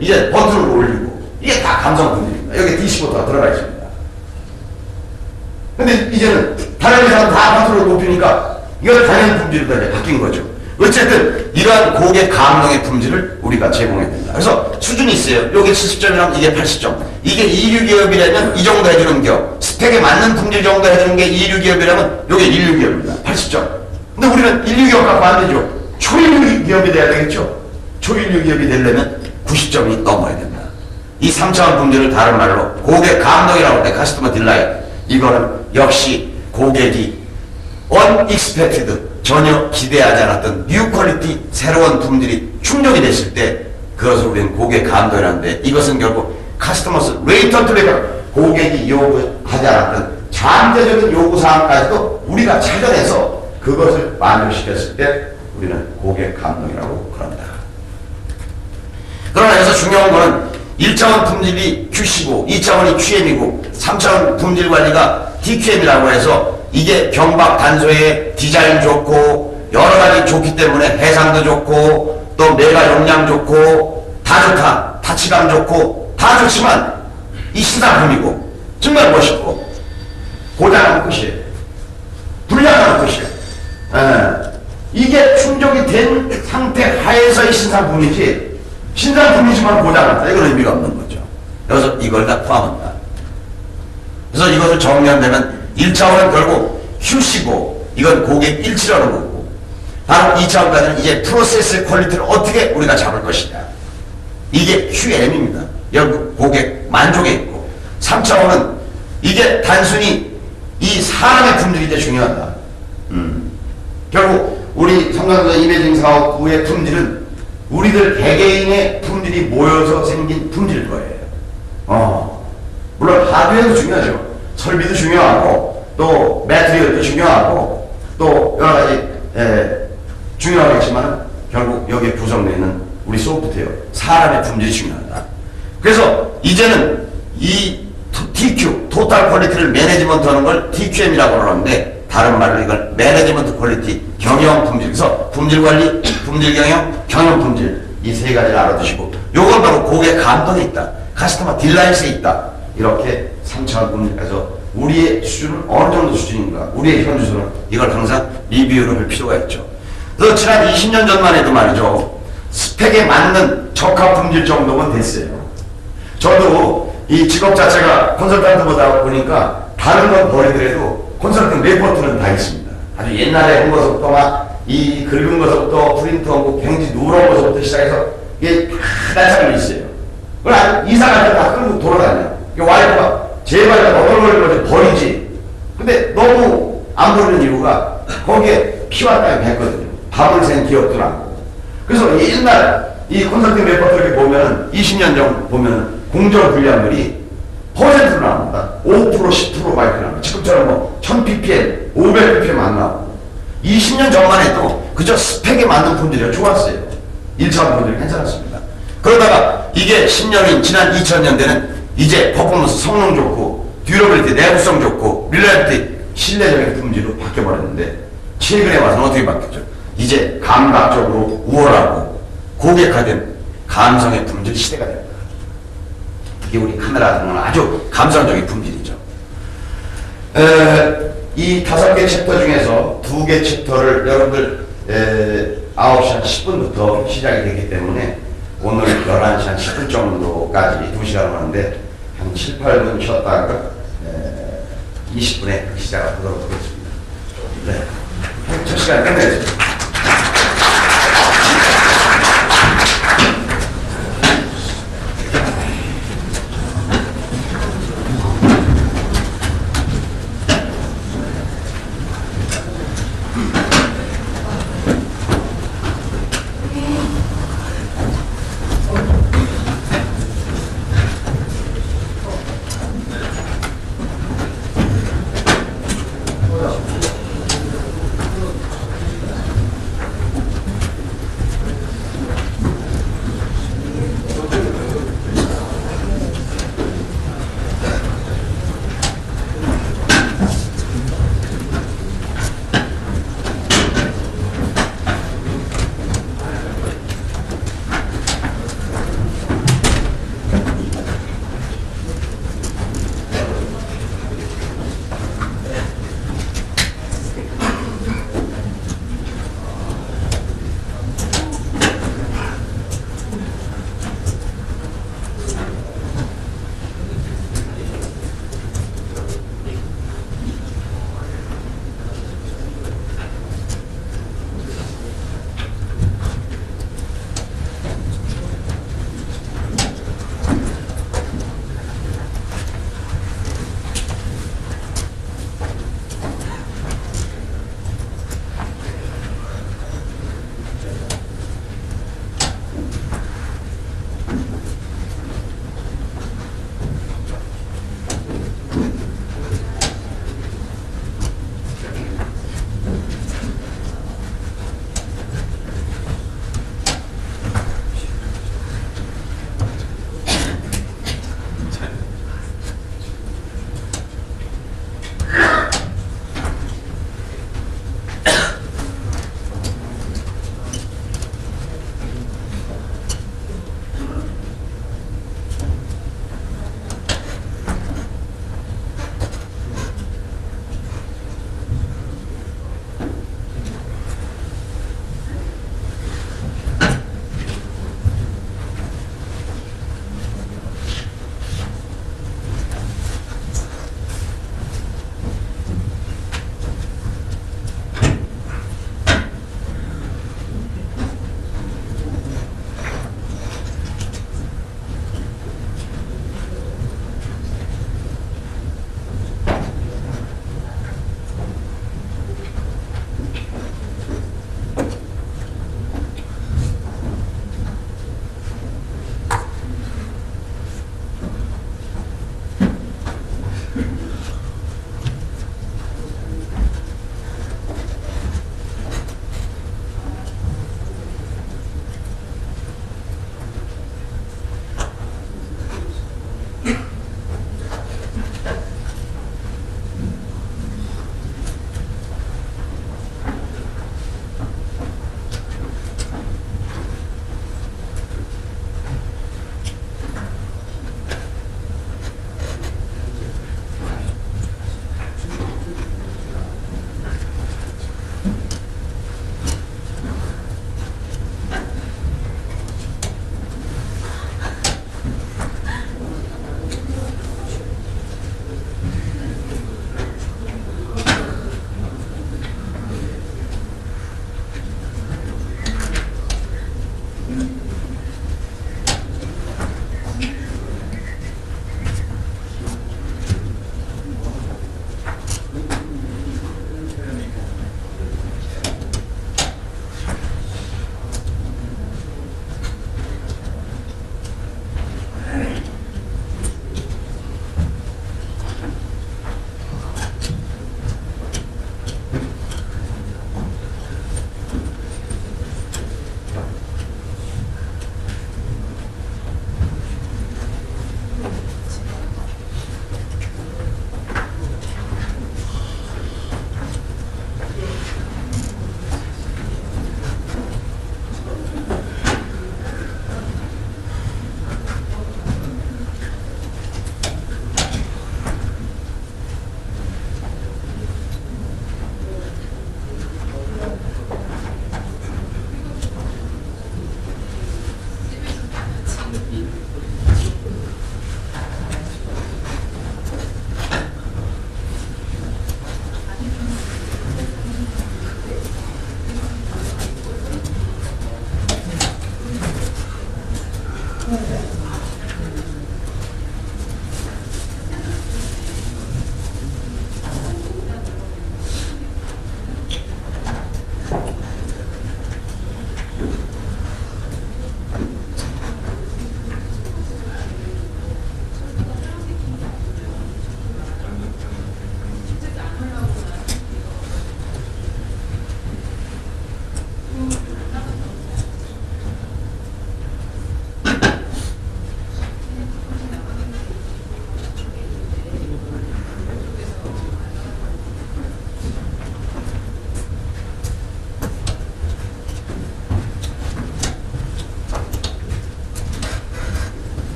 이제 버튼을 올리고 이게 다 감성 품질입니다. 여기 D15가 들어가 있습니다. 근데 이제는 다른 회사는 다 버튼을 높이니까 이건 당연히 품질로 이제 바뀐 거죠. 어쨌든 이러한 고객 감동의 품질을 우리가 제공해야 된다. 그래서 수준이 있어요. 여기 70점이라면 이게 80점. 이게 이류 기업이라면 이 정도 해주는 기업. 스펙에 맞는 품질 정도 해주는 게 이류 기업이라면 이게 일류 기업입니다. 80점. 근데 우리는 일류 기업 갖고 안 되죠. 초일류 기업이 돼야 되겠죠. 초일류 기업이 되려면 90점이 넘어야 된다. 이 3차원 품질을 다른 말로 고객 감동이라고 할 때 커스터머 딜라이트. 이거는 역시 고객이 unexpected 전혀 기대하지 않았던 뉴 퀄리티 새로운 품질이 충족이 됐을 때 그것을 우리는 고객 감동이라는데 이것은 결국 커스터머스 레이턴트 레벨 고객이 요구하지 않았던 잠재적인 요구사항까지도 우리가 찾아내서 그것을 만족시켰을 때 우리는 고객 감동이라고 그럽니다. 그러나 여기서 중요한 거는 1차원 품질이 QC고 2차원이 QM이고 3차원 품질 관리가 DQM이라고 해서 이게 경박 단소에 디자인 좋고 여러 가지 좋기 때문에 해상도 좋고 또 메가 용량 좋고 다 좋다. 타치감 좋고 다 좋지만 이 신상품이고 정말 멋있고 고장은 끝이에요. 불량은 끝이에요. 이게 충족이 된 상태 하에서의 신상품이지 신상품이지만 고장났다. 이건 의미가 없는 거죠. 그래서 이걸 다 포함한다. 그래서 이것을 정리한다면 1차원은 결국 QC고 이건 고객 일치라는 거고 다음 2차원까지는 이제 프로세스 퀄리티를 어떻게 우리가 잡을 것이냐 이게 QM입니다. 결국 고객 만족에 있고 3차원은 이게 단순히 이 사람의 품질이 이제 중요하다. 결국 우리 삼성전자 이미징 사업 후의 품질은 우리들 개개인의 품질이 모여서 생긴 품질일 거예요. 물론 하드웨어도 중요하죠. 설비도 중요하고 또 매트리얼도 중요하고 또 여러 가지 중요하겠지만 결국 여기에 구성되어 있는 우리 소프트웨어 사람의 품질이 중요하다. 그래서 이제는 이 TQ 토탈 퀄리티를 매니지먼트 하는 걸 TQM이라고 그러는데 다른 말로 이걸 매니지먼트 퀄리티 경영 품질 그래서 품질 관리 품질 경영 경영 품질 이 세 가지를 알아두시고 요건 바로 고객 감동에 있다. 커스터머 딜라이트에 있다. 이렇게 3차원 품질에서 우리의 수준은 어느 정도 수준인가 우리의 현주소는 이걸 항상 리뷰를 할 필요가 있죠. 그래서 지난 20년 전만 해도 말이죠. 스펙에 맞는 적합 품질 정도면 됐어요. 저도 이 직업 자체가 컨설턴트보다 보니까 다른 건 버리더라도 컨설팅 레포트는 다 있습니다. 아주 옛날에 한 것부터 막 이 긁은 것부터 프린트하고 경지 누런 것부터 시작해서 이게 다 날짜가 있어요. 그걸 이사 갈 때 다 끌고 돌아다녀. 와이프가 제발 너덜거리고 버리지. 근데 너무 안 버리는 이유가 거기에 피와 땀이 했거든요. 밥을 센 기업도 나고. 그래서 옛날 이 컨설팅 레포트 이렇게 보면은 20년 전 보면은 공정 불량률이 퍼센트로 나옵니다. 5% 10%가 이렇게 나옵니다. 지금처럼 뭐 1000ppm, 500ppm 안 나오고 20년 전만 해도 그저 스펙에 맞는 품질이 좋았어요. 1차원 품질이 괜찮았습니다. 그러다가 이게 10년인 지난 2000년대는 이제 퍼포먼스 성능 좋고 듀러빌리티 내구성 좋고 릴레이비리티 신뢰적인 품질로 바뀌어버렸는데 최근에 와서는 어떻게 바뀌었죠? 이제 감각적으로 우월하고 고객화된 감성의 품질 시대가 됩니다. 이게 우리 카메라 등은 아주 감성적인 품질이죠. 이 5개 챕터 중에서 2개 챕터를 여러분들 9시 한 10분부터 시작이 되기 때문에 오늘 11시 한 10분 정도까지 2시간 하는데 한 7, 8분 쉬었다가 20분에 시작하도록 하겠습니다. 네. 첫 시간 끝내겠습니다.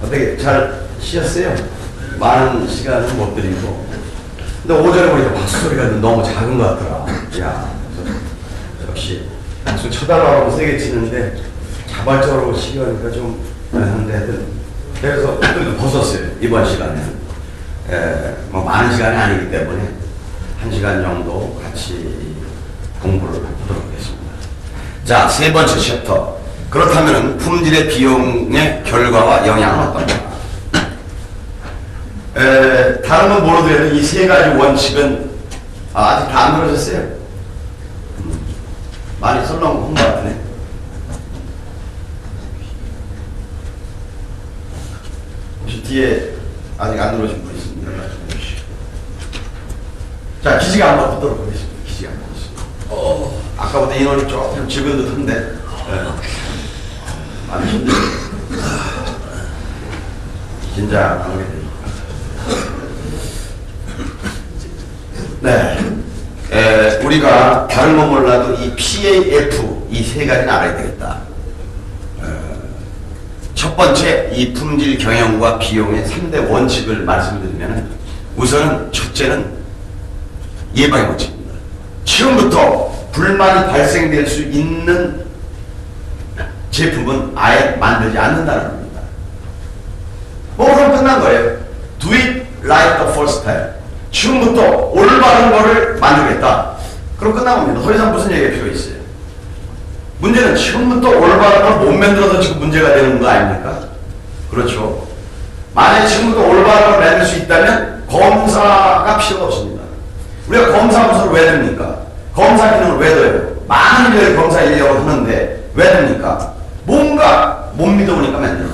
어떻게 잘 쉬었어요? 많은 시간은 못 드리고. 근데 오전에 보니까 박수 소리가 너무 작은 것 같더라. 야, 역시 박수 쳐달라고 세게 치는데 자발적으로 시간이니까 좀 한데 그래서 또 벗었어요. 이번 시간에 뭐 많은 시간이 아니기 때문에 1시간 정도 같이 공부를 하도록 하겠습니다. 자, 세 번째 챕터. 그렇다면 품질의 비용의 결과와 영향은 어떤가? 다른 건 모르도 해도 이 세 가지 원칙은 아직 다 안 들어졌어요. 많이 설렁한 것 같네. 혹시 뒤에 아직 안 들어오신 분 있습니다. 자, 기지가 한번 붙도록 하겠습니다. 기지가 한번 있습니다. 아까보다 인원이 조금 적은 듯한데 많이 힘들어요. 긴장하게 됩니다. 네. 우리가 다른 건 몰라도 이 PAF 이 세 가지는 알아야 되겠다. 첫 번째, 이 품질 경영과 비용의 3대 원칙을 말씀드리면 우선은 첫째는 예방의 원칙입니다. 지금부터 불만이 발생될 수 있는 제품은 아예 만들지 않는다는 겁니다. 뭐 그럼 끝난 거예요. Do it like the first time. 지금부터 올바른 거를 만들겠다. 그럼 끝난 겁니다. 더 이상 무슨 얘기가 필요 있어요. 문제는 지금부터 올바른 걸 못 만들어서 지금 문제가 되는 거 아닙니까? 그렇죠. 만약에 지금부터 올바른 걸 만들 수 있다면 검사가 필요가 없습니다. 우리가 검사 부서를 왜 됩니까? 검사 기능을 왜 둬요? 많은 일을 검사 인력을 하는데 왜 됩니까? 뭔가 못 믿어보니까 만들어.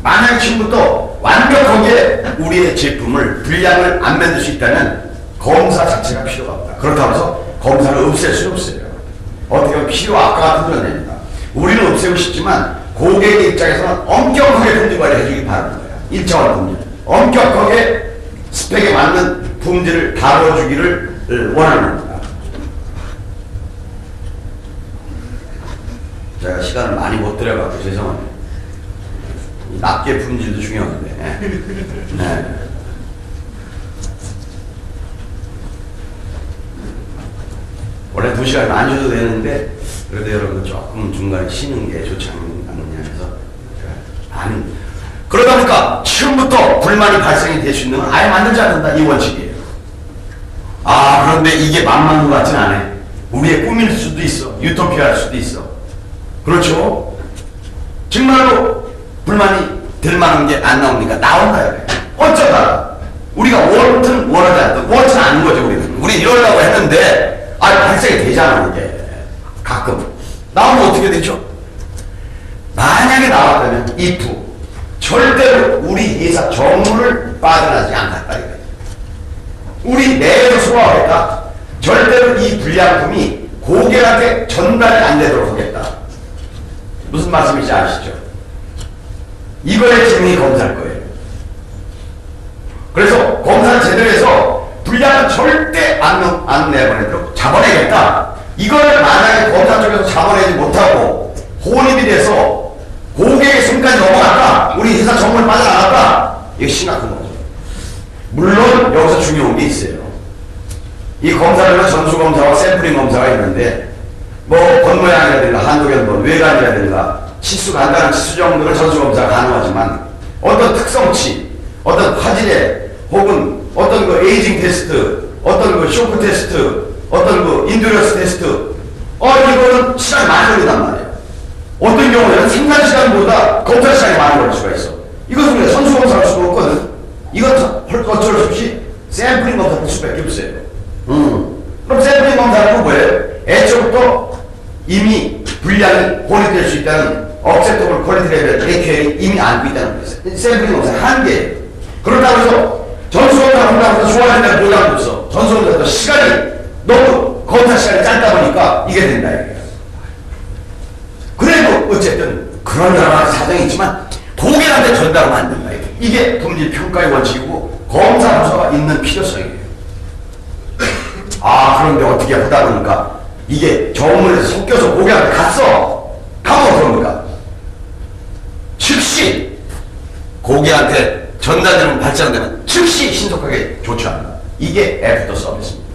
만약 지금부터 완벽하게 우리의 제품을 분량을 안 만들 수 있다면 검사 자체가 필요가 없다. 그렇다고 해서 검사를 없앨 수 없어요. 어떻게 보면 필요 악화가 드러냅니다. 우리는 없애고 싶지만 고객의 입장에서는 엄격하게 품질 관리해 주기 바라는 거예요. 일정한 품질. 엄격하게 스펙에 맞는 품질을 다뤄주기를 원하는 겁니다. 제가 시간을 많이 못 들여갖고 죄송합니다. 납기의 품질도 중요한데. 네. 원래 2시간 안 줘도 되는데 그래도 여러분 조금 중간에 쉬는 게 좋지 않느냐 해서 아니 그러다 보니까 지금부터 불만이 발생이 될 수 있는 건 아예 만들지 않는다. 이 원칙이에요. 아, 그런데 이게 만만한 것 같진 않아요. 우리의 꿈일 수도 있어. 유토피아일 수도 있어. 그렇죠? 정말로 불만이 될 만한 게 안 나옵니까? 나온다. 어쩌다가 우리가 원튼 원하지 않던 원튼 아닌 거죠. 우리 이러려고 했는데 발생이 되잖아. 이게 가끔 나오면 어떻게 되죠? 만약에 나왔다면 if 절대로 우리 회사 정문을 빠져나지 않겠다. 이거예요. 우리 내에서 소화하겠다. 절대로 이 불량품이 고객한테 전달이 안 되도록 하겠다. 무슨 말씀인지 아시죠? 이거의 기능이 검사할 거예요. 안 내보내도록 잡아내겠다. 이걸 만약에 검사 쪽에서 잡아내지 못하고 혼입이 돼서 고객의 손까지 넘어갔다. 우리 회사 정말 빠져나갔다. 이게 심각한 거죠. 물론 여기서 중요한 게 있어요. 이 검사들은 전수검사와 샘플링 검사가 있는데 뭐 겉모양이라든가 한도견본, 외관이라든가 치수 간단한 치수 정도는 전수검사가 가능하지만 어떤 특성치, 어떤 화질에 혹은 어떤 그 에이징 테스트, 어떤 그 쇼크 테스트, 어떤 그 인듀러스 테스트, 이거는 시간이 많이 걸린단 말이에요. 어떤 경우에는 생산 시간보다 검사 시간이 많이 걸릴 수가 있어. 이것은 우리가 선수검사 할 수가 없거든. 이건 어쩔 수 없이 샘플링 검사 할 수밖에 없어요. 그럼 샘플링 검사는 뭐예요? 애초부터 이미 분량이 혼입될 수 있다는 억셉터블 퀄리티 레벨 AQL이 이미 알고 있다는 거예요. 샘플링 검사 한계예요. 그렇다고 해서 전수검사 한다고 해서 좋아진다는 보장도 없어. 전수검사도 시간이 너무 검사 시간이 짧다 보니까 이게 된다 이거예요. 그래도 어쨌든 그런 여러 가지 사정이 있지만 고객한테 전달하면 안 된다. 이게 품질 평가의 원칙이고 검사 부서가 있는 필요성이에요. 그런데 어떻게 하다 보니까 이게 전문에서 섞여서 고객한테 갔어. 가면 어떡합니까? 즉시 고객한테 전달되는 발전되면 즉시 신속하게 조치합니다. 이게 애프터 서비스입니다.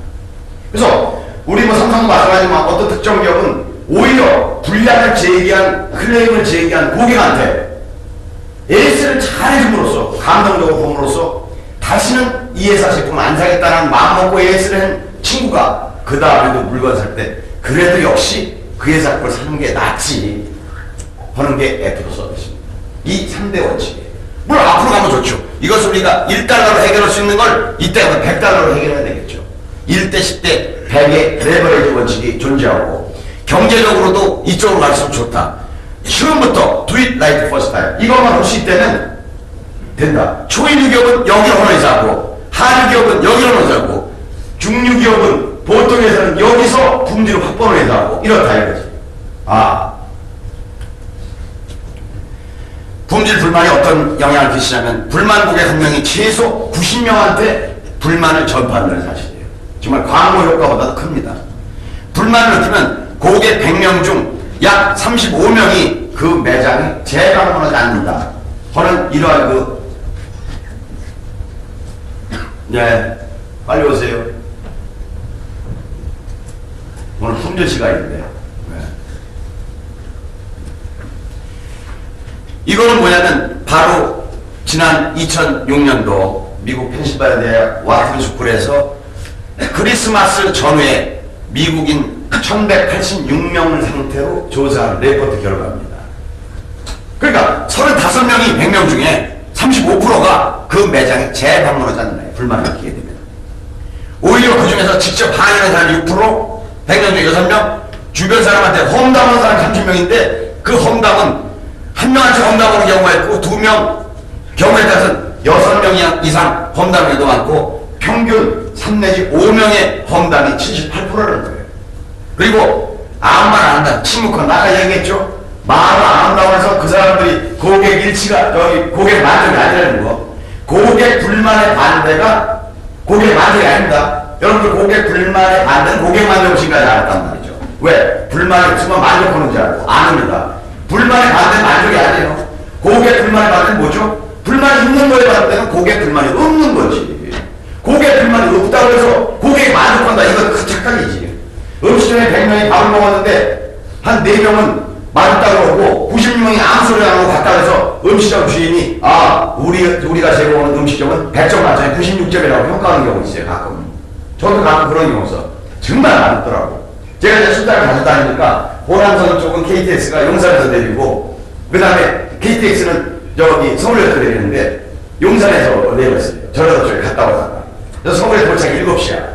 그래서 우리 뭐 삼성도 마찬가지지만 어떤 특정 기업은 오히려 불량을 제기한 클레임을 제기한 고객한테 AS를 잘 해줌으로써 감동적으로 봄으로써 다시는 이 회사 제품을 안 사겠다는 마음 먹고 AS를 한 친구가 그 다음에도 물건 살 때 그래도 역시 그 회사 걸 사는 게 낫지 하는 게 애프터 서비스입니다. 이 3대 원칙이에요. 물론 앞으로 가면 좋죠. 이것을 우리가 1달러로 해결할 수 있는 걸 이때부터 100달러로 해결해야 되겠죠. 1대 10대 100의 레버리지 원칙이 존재하고 경제적으로도 이쪽으로 갈수록 좋다. 지금부터 do it right first time. 이것만 할 수 있다면 된다. 초인류 기업은 여기로 혼내자고 하류 기업은 여기로 혼내자고 중류 기업은 보통 회사는 여기서 품질을 확보를 해자고 이렇다 이거지. 품질 불만이 어떤 영향을 끼치냐면 불만 고객 한 명이 최소 90명한테 불만을 전파한다는 사실이에요. 정말 광고 효과보다 큽니다. 불만을 느끼면 고객 100명 중 약 35명이 그 매장에 재방문하지 않는다 하는 이러한 빨리 오세요. 오늘 품질 시간인데. 이거는 뭐냐면 바로 지난 2006년도 미국 펜실바니아 대학 와트스쿨에서 크리스마스 전후에 미국인 1186명을 상태로 조사한 레포트 결과입니다. 그러니까 35명이 100명 중에 35%가 그 매장에 재방문하지 않나요? 불만을 느끼게 되면. 오히려 그 중에서 직접 항의하는 사람이 6%, 100명 중에 6명, 주변 사람한테 험담하는 사람 30명인데 그 험담은 한 명한테 험담하는 경우가 있고 2명 경우에 따라서는 6명 이상 험담하는 경우도 많고 평균 3 내지 5명의 험담이 78%라는 거예요. 그리고 아무 말 안 한다. 침묵한 아까 얘기했죠. 말을 안 한다고 해서 그 사람들이 고객 일치가 고객 만족이 아니라는 거. 고객 불만의 반대가 고객 만족이 아닙니다. 여러분들 고객 불만의 반대는 고객 만족인가지 알았단 말이죠. 왜? 불만이 있으면 만족하는지 알고 아닙니다. 불만의 반대는 만족이 아니에요. 고객 불만의 반대는 뭐죠? 불만이 있는 거에 반대는 고객 불만이 없는 거지. 고객 불만이 없다고 해서 고객이 만족한다. 이건 큰 착각이지. 음식점에 100명이 밥을 먹었는데 한 4명은 맛있다고 그러고 96명이 아무 소리 안 하고 갔다 해서 음식점 주인이 우리가 제공하는 음식점은 100점 만점에 96점이라고 평가하는 경우 있어요. 가끔. 저도 가끔 그런 경우 있어. 정말 많더라고. 제가 이제 술자를 자주 다니니까 호남선 쪽은 KTX가 용산에서 내리고 그 다음에 KTX는 저기 서울에서 내리는데 용산에서 내렸어요. 전라도 쪽에 갔다 오다가. 그래서 서울에 도착이 7시야.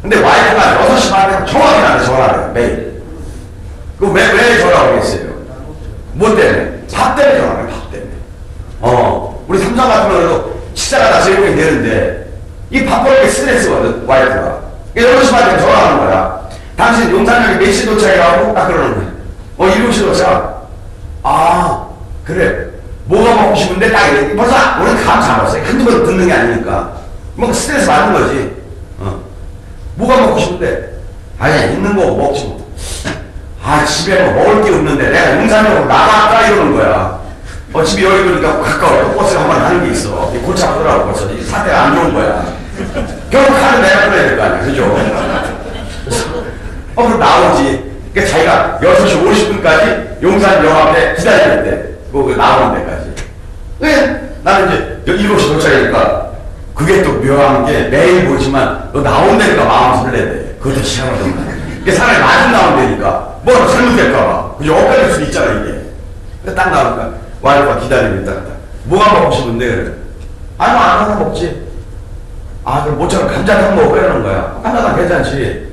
근데 와이프가 6시 반에 정확히 나한테 전화를 해요. 매일. 왜 전화를 하겠어요? 뭐 때문에? 밥 때문에 전화를 해요. 밥 때문에. 우리 삼성 같은 경우도 식사가 다 제공이 되는데 이 밥 벌게 스트레스거든. 와이프가. 6시 반에 전화하는 거야. 당신 용산역에 몇 시 도착이라고? 딱 그러는 거야. 7시 도착. 그래. 뭐가 먹고 싶은데 딱 이래. 벌써 우리는 감 잡았어요. 한두 번 듣는 게 아니니까. 뭐 스트레스 받는 거지. 뭐가 먹고 먹고 싶은데, 아니, 있는 거 먹지 뭐. 아, 집에 뭐 먹을 게 없는데 내가 용산역으로 나갈까 이러는 거야. 집이 여기 그러니까 가까워요. 버스가 한 번 하는 게 있어. 골치 아프더라고 벌써. 이 사태가 안 좋은 거야. 결국 카드 내가 끊어야 될 거 아니야. 그죠? 그럼 나오지. 그러니까 자기가 6시 50분까지 용산역 앞에 기다려야 돼. 그 나오는 데까지. 네. 나는 이제 7시 도착이니까 그게 또 묘한 게 매일 보지만 너 나온다니까 마음 설레대. 그것도 시간을 이게 사람이 낮은 나온다니까 뭐 잘못될까봐. 그죠? 엇갈릴 수 있잖아 이게. 딱 나오니까 와이프가 기다리고 있다가 뭐가 먹고 싶은데 그래. 아니 뭐 아무거나 먹지. 아 그럼 모처럼 감자탕 먹어 이러는 거야. 감자탕 괜찮지.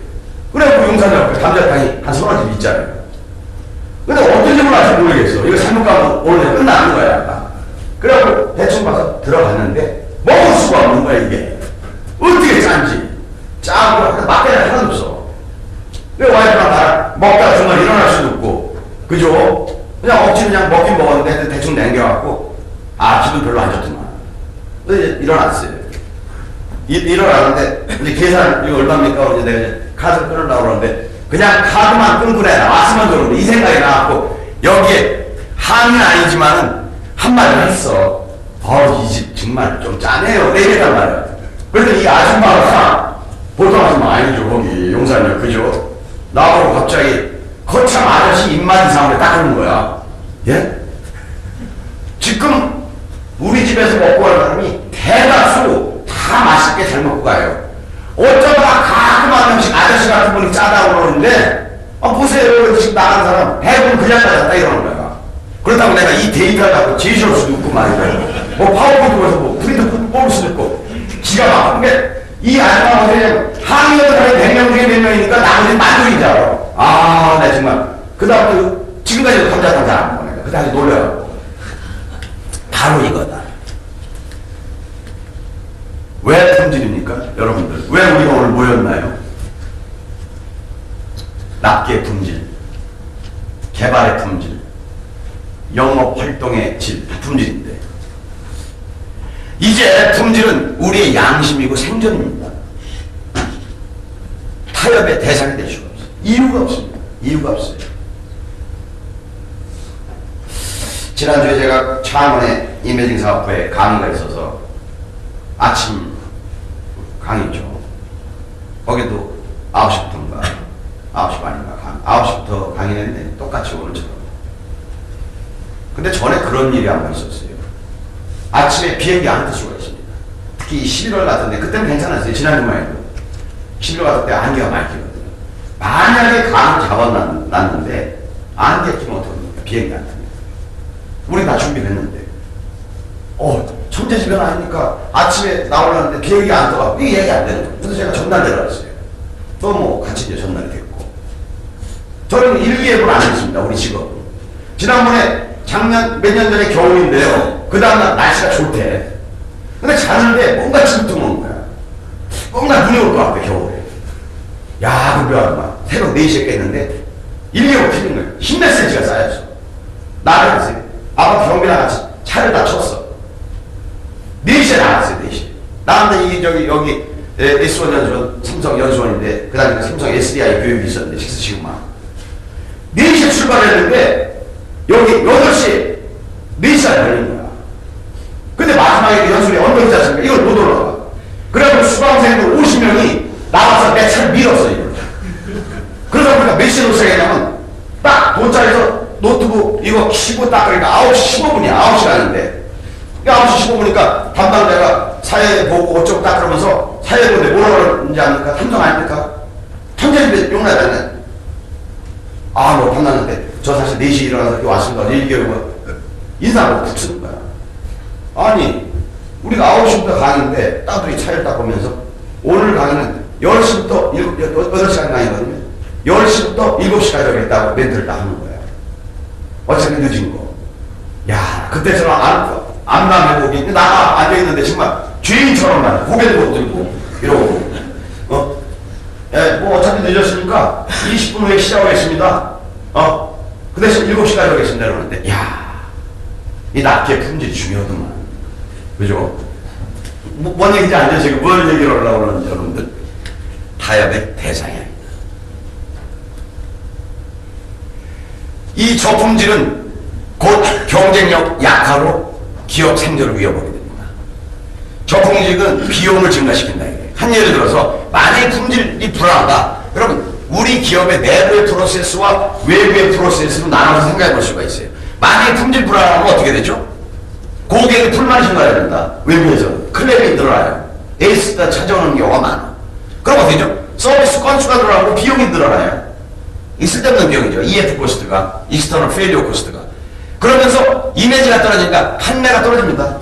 그래 그 용산역 감자탕이 한 30집 있잖아요. 근데 어떤 집을 할지 모르겠어. 이거 잘못 가면 오늘 끝나는 거야. 그래갖고 대충 봐서 들어갔는데 먹을 수가 없는 거야 이게. 어떻게 짠지. 짜고 맛대가 하나도 없어. 왜 와이프랑 나랑 먹다가 정말 일어날 수도 없고. 그죠? 그냥 억지로 그냥 먹긴 먹었는데 대충 남겨갖고 기분 별로 안 좋더만. 근데 일어났어요. 일어나는데 이제 계산 이거 얼마입니까? 이제 내가 이제 카드 끊으려고 그러는데 그냥 카드만 끊고 내가 나왔으면 좋은데 이 생각이 나갖고 여기에 항의는 아니지만은 한마디 했어. 이 집 정말 좀 짜네요. 이랬단 말이야. 그랬더니 이 아줌마가 보통 아줌마 아니죠 거기 용산역 그죠? 나보고 갑자기 거참 아저씨 입맛 이상으로 딱 하는 거야. 예? 지금 우리 집에서 먹고 가는 사람이 대다수 다 맛있게 잘 먹고 가요. 어쩌다가 가끔 한 명씩 아저씨 같은 분이 짜다고 그러는데 보세요 지금 나가는 사람 대부분 그냥 짜졌다 이러는 거야. 그렇다고 내가 이 데이터를 갖고 제시할 수도 있고 말이야. 뭐 파워포인트에서 뭐 프린트 뽑을 수도 있고 기가 막힌 게 이 아줌마가 그냥 항의하는 사람이 100명 중에 몇 명이니까 나머지는 만족인 줄 알아. 나 정말 그 다음부터 지금까지도 감자탕 잘 안 먹어. 내가 그 다음에 놀려갖고 바로 이거다. 왜 품질입니까? 여러분들 왜 우리가 오늘 모였나요? 납기의 품질, 개발의 품질, 영업활동의 질, 품질인데 이제 품질은 우리의 양심이고 생존입니다. 타협의 대상이 될 수가 없어요. 이유가 없습니다. 이유가 없어요. 지난주에 제가 창원의 이매징 사업부에 강의가 있어서 아침 강의죠. 거기도 9시부터인가 9시 반인가 9시부터 강의했는데 똑같이 오늘처럼. 근데 전에 그런 일이 한 번 있었어요. 아침에 비행기 안 탈 수가 있습니다. 특히 11월 같은데 그때는 괜찮았어요. 지난주만 해도 11월 같은 때 안개가 많이 끼거든요. 만약에 강을 잡아놨는데 안개 끼면 어떡합니까? 비행기 안 탑니다. 우리 다 준비를 했는데 천재지변 아니니까 아침에 나오려는데 비행기 안 떠가고 이게 얘기 안 되는 거예요. 그래서 제가 전날 내려갔어요. 또 뭐 같이 이제 전날이 됐고 저는 일기예보를 안 했습니다. 우리 직업. 지난번에 작년 몇 년 전에 겨울인데요. 그 다음날 날씨가 좋대. 근데 자는데 뭔가 침투 오는 거야. 뭔가 눈이 올 것 같아 겨울에. 야 그 묘하구만. 새벽 4시에 깼는데 일기예보 틀린 거예요. 10cm가 쌓였어. 나를 갔어요. 아빠 경비랑 같이 차를 다 쳤어. 4시에 나왔어요. 4시에. 나왔는데 이게 여기 S1 연수원, 삼성 연수원인데 그 다음에 삼성 SDI 교육이 있었는데 식스시그마 4시에 출발했는데 여기 8시에 4시간 걸린 거야. 근데 마지막에 연수원이 언덕 있지 않습니까? 이걸 못 올라가. 그래서 수강생들 50명이 나와서 내 차를 밀었어 이걸. 그러다 보니까 몇 시에 도착했냐면 딱 도착해서 노트북 이거 키고 딱 그러니까 9시 15분이야. 9시간인데 9시 15분이니까 담당자가 사회 보고 어쩌고 딱 그러면서 사회 보는데 뭐라고 그러는지 아닙니까? 탐정 아닙니까? 천재인데 용나다네. 뭐 탐났는데 저 사실 4시에 일어나서 이렇게 왔습니다. 일기예보 인사하고 붙이는 거야. 아니 우리가 9시부터 강의인데 따들이 차를 딱 보면서 오늘 강의는 10시부터 8시간 강의거든요. 10시부터 7시까지 하겠다고 멘트를 딱 하는 거야. 어차피 늦은 거. 야 그때처럼 안남 해보기 나가 앉아있는데 정말 죄인처럼 나 고개도 못 들고 이러고 뭐 어차피 늦었으니까 20분 후에 시작하겠습니다. 그 대신 7시까지 하겠습니다 이러는데 이 납기의 품질이 중요하더만. 그죠? 뭔 얘기인지 알죠? 지금 뭔 얘기를 하려고 그러는지 여러분들. 타협의 대상이 아니다. 이 저품질은 곧 경쟁력 약화로 기업 생존을 위협하게 됩니다. 저품질은 비용을 증가시킨다. 한 예를 들어서 만약에 품질이 불안하다. 그러면 우리 기업의 내부의 프로세스와 외부의 프로세스로 나눠서 생각해 볼 수가 있어요. 만약에 품질 불안하면 어떻게 되죠? 고객이 불만이 증가해야 된다. 외부에서는 클레임이 늘어나요. 에이스가 찾아오는 경우가 많아. 그럼 어떻게 되죠? 서비스 건수가 늘어나고 비용이 늘어나요. 이 쓸데없는 비용이죠. EF 코스트가, 익스터널 페일리어 코스트가. 그러면서 이미지가 떨어지니까 판매가 떨어집니다.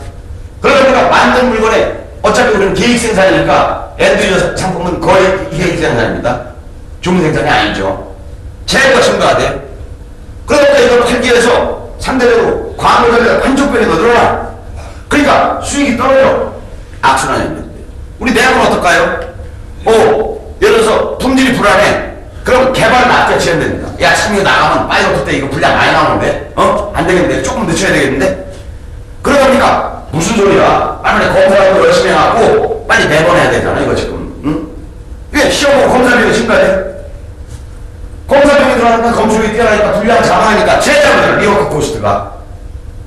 그러니까 만든 물건에 어차피 우리는 계획 생산이니까 엔드유저 상품은 거의 계획 생산입니다. 주문 생산이 아니죠. 재고가 증가돼요. 그러니까 이걸 팔기 위해서 상대적으로 광고자가 한쪽 편이 더 늘어나. 그러니까 수익이 떨어져. 악순환입니다. 우리 내용은 어떨까요? 예를 들어서 품질이 불안해. 그럼 개발 낮게 지어야 됩니다. 야, 지금 이거 나가면 파이로트 때 이거 분량 많이 나오는데? 안 되겠는데? 조금 늦춰야 되겠는데? 그러니까 무슨 소리야? 빨리 검사하고 열심히 해갖고 빨리 내보내야 되잖아, 이거 지금. 응? 왜 시험하고 검사비가 증가해? 검사비가 들어가니까 검수력이 뛰어나니까 분량 장악하니까 제작을 리워크 코스트가.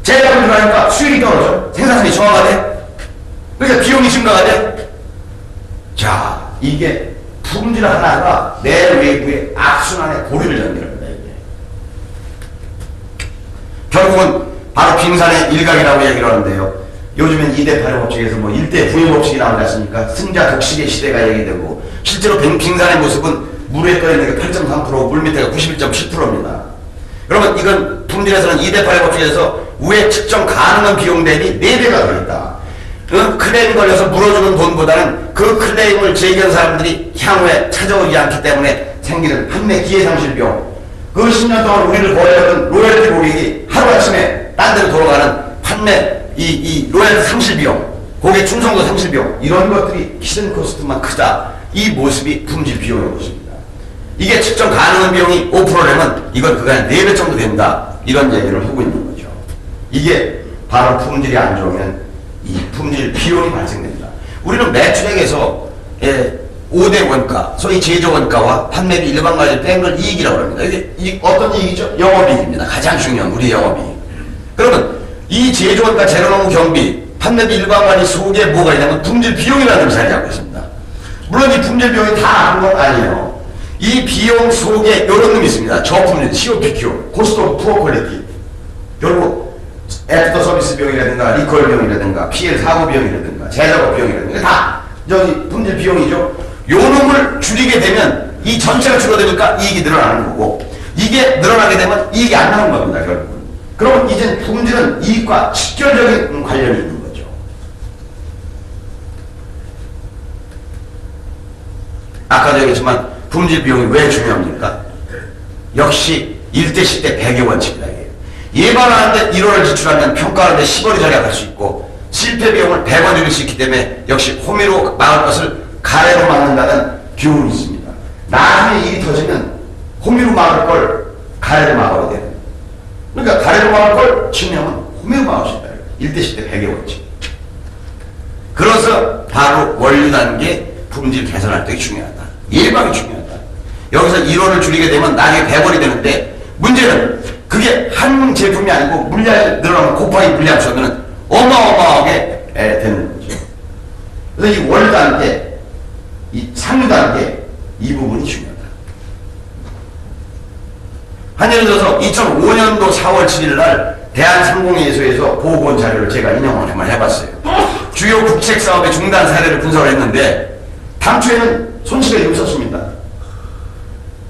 제작을 들어가니까 수익이 떨어져. 생산성이 저하가 돼. 그러니까 비용이 증가가 돼. 자, 이게 품질 하나가 내 외부의 악순환의 고리를 연결합니다. 이게. 결국은 바로 빙산의 일각이라고 얘기를 하는데요. 요즘엔 2대8의 법칙에서 뭐 1대 9의 법칙이 나오지 않습니까? 승자 독식의 시대가 얘기되고 실제로 빙산의 모습은 물에 떠있는 게 8.3%, 물 밑에가 91.7%입니다. 그러면 이건 품질에서는 2대8의 법칙에서 우회 측정 가능한 비용 대비 4배가 들어있다. 그 클레임 걸려서 물어주는 돈보다는 그 클레임을 제기한 사람들이 향후에 찾아오지 않기 때문에 생기는 판매 기회 상실 비용. 그 10년 동안 우리를 거래하던 로열티 고객이 하루아침에 딴 데로 돌아가는 판매 이 로열티 상실 비용, 고객 충성도 상실 비용, 이런 것들이 히든 코스트만 크다. 이 모습이 품질 비용의 모습입니다. 이게 측정 가능한 비용이 5%라면 이건 그간 4배 정도 된다. 이런 얘기를 하고 있는 거죠. 이게 바로 품질이 안 좋으면 이 품질 비용이 발생됩니다. 우리는 매출액에서 5대 원가, 소위 제조 원가와 판매비 일반 가격 뺀 걸 이익이라고 합니다. 이게 어떤 이익이죠? 영업이익입니다. 가장 중요한 우리 영업이익. 그러면 이 제조 원가, 재료농 경비, 판매비 일반 가격 속에 뭐가 있냐면 품질 비용이라는 걸 자리 잡고 있습니다. 물론 이 품질 비용이 다 아는 건 아니에요. 이 비용 속에 이런 놈이 있습니다. 저품질, COPQ, 코스트 오브 푸어 퀄리티. 결국 애프터 서비스 비용이라든가 리콜 비용이라든가 PL 사고 비용이라든가 재작업 비용이라든가 다 저기 품질 비용이죠. 요 놈을 줄이게 되면 이 전체가 줄어들니까 이익이 늘어나는 거고 이게 늘어나게 되면 이익이 안 나는 겁니다. 결국은. 그럼 이젠 품질은 이익과 직결적인 관련이 있는 거죠. 아까도 얘기했지만 품질 비용이 왜 중요합니까? 역시 1대 10대 100의 원칙이다. 예방하는데 1원을 지출하면 평가하는데 10원이 절약할 수 있고 실패 비용을 100원 줄일 수 있기 때문에 역시 호미로 막을 것을 가래로 막는다는 교훈이 있습니다. 나중에 일이 터지면 호미로 막을 걸 가래로 막아야 돼요. 그러니까 가래로 막을 걸 치명은 호미로 막을 수 있다. 1대 10대 100의 원칙. 그래서 바로 원료 단계 품질 개선할 때 중요하다. 예방이 중요하다. 여기서 1원을 줄이게 되면 나중에 100원이 되는데 문제는 그게 한 제품이 아니고 물량이 늘어나면 곱하기 물량 쳐면 어마어마하게 되는 거죠. 그래서 이 월 단계, 이 상류 단계 이 부분이 중요하다. 한 예를 들어서 2005년도 4월 7일 날 대한상공회의소에서 보고본 자료를 제가 인용을 한번 해봤어요. 주요 국책 사업의 중단 사례를 분석을 했는데 당초에는 손실이 없었습니다.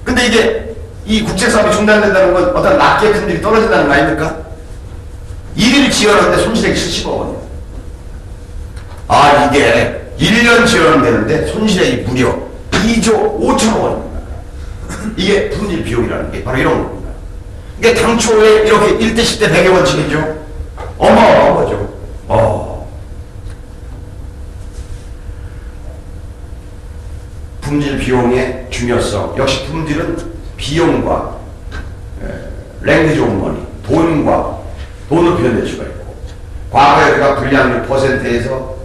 근데 이게 이 국책사업이 중단된다는 건 어떤 납기의 품질이 떨어진다는 거 아닙니까? 1일 지원하는데 손실액이 70억 원이에요. 아, 이게 1년 지원은 되는데 손실액이 무려 2조 5천억 원입니다. 이게 품질 비용이라는 게 바로 이런 겁니다. 이게 당초에 이렇게 1대 10대 100의 원칙이죠. 어마어마한 거죠. 품질 비용의 중요성. 역시 품질은 비용과 랭귀지 오브 머니, 돈을 표현할 수가 있고 과거에 우리가 불량률 퍼센트에서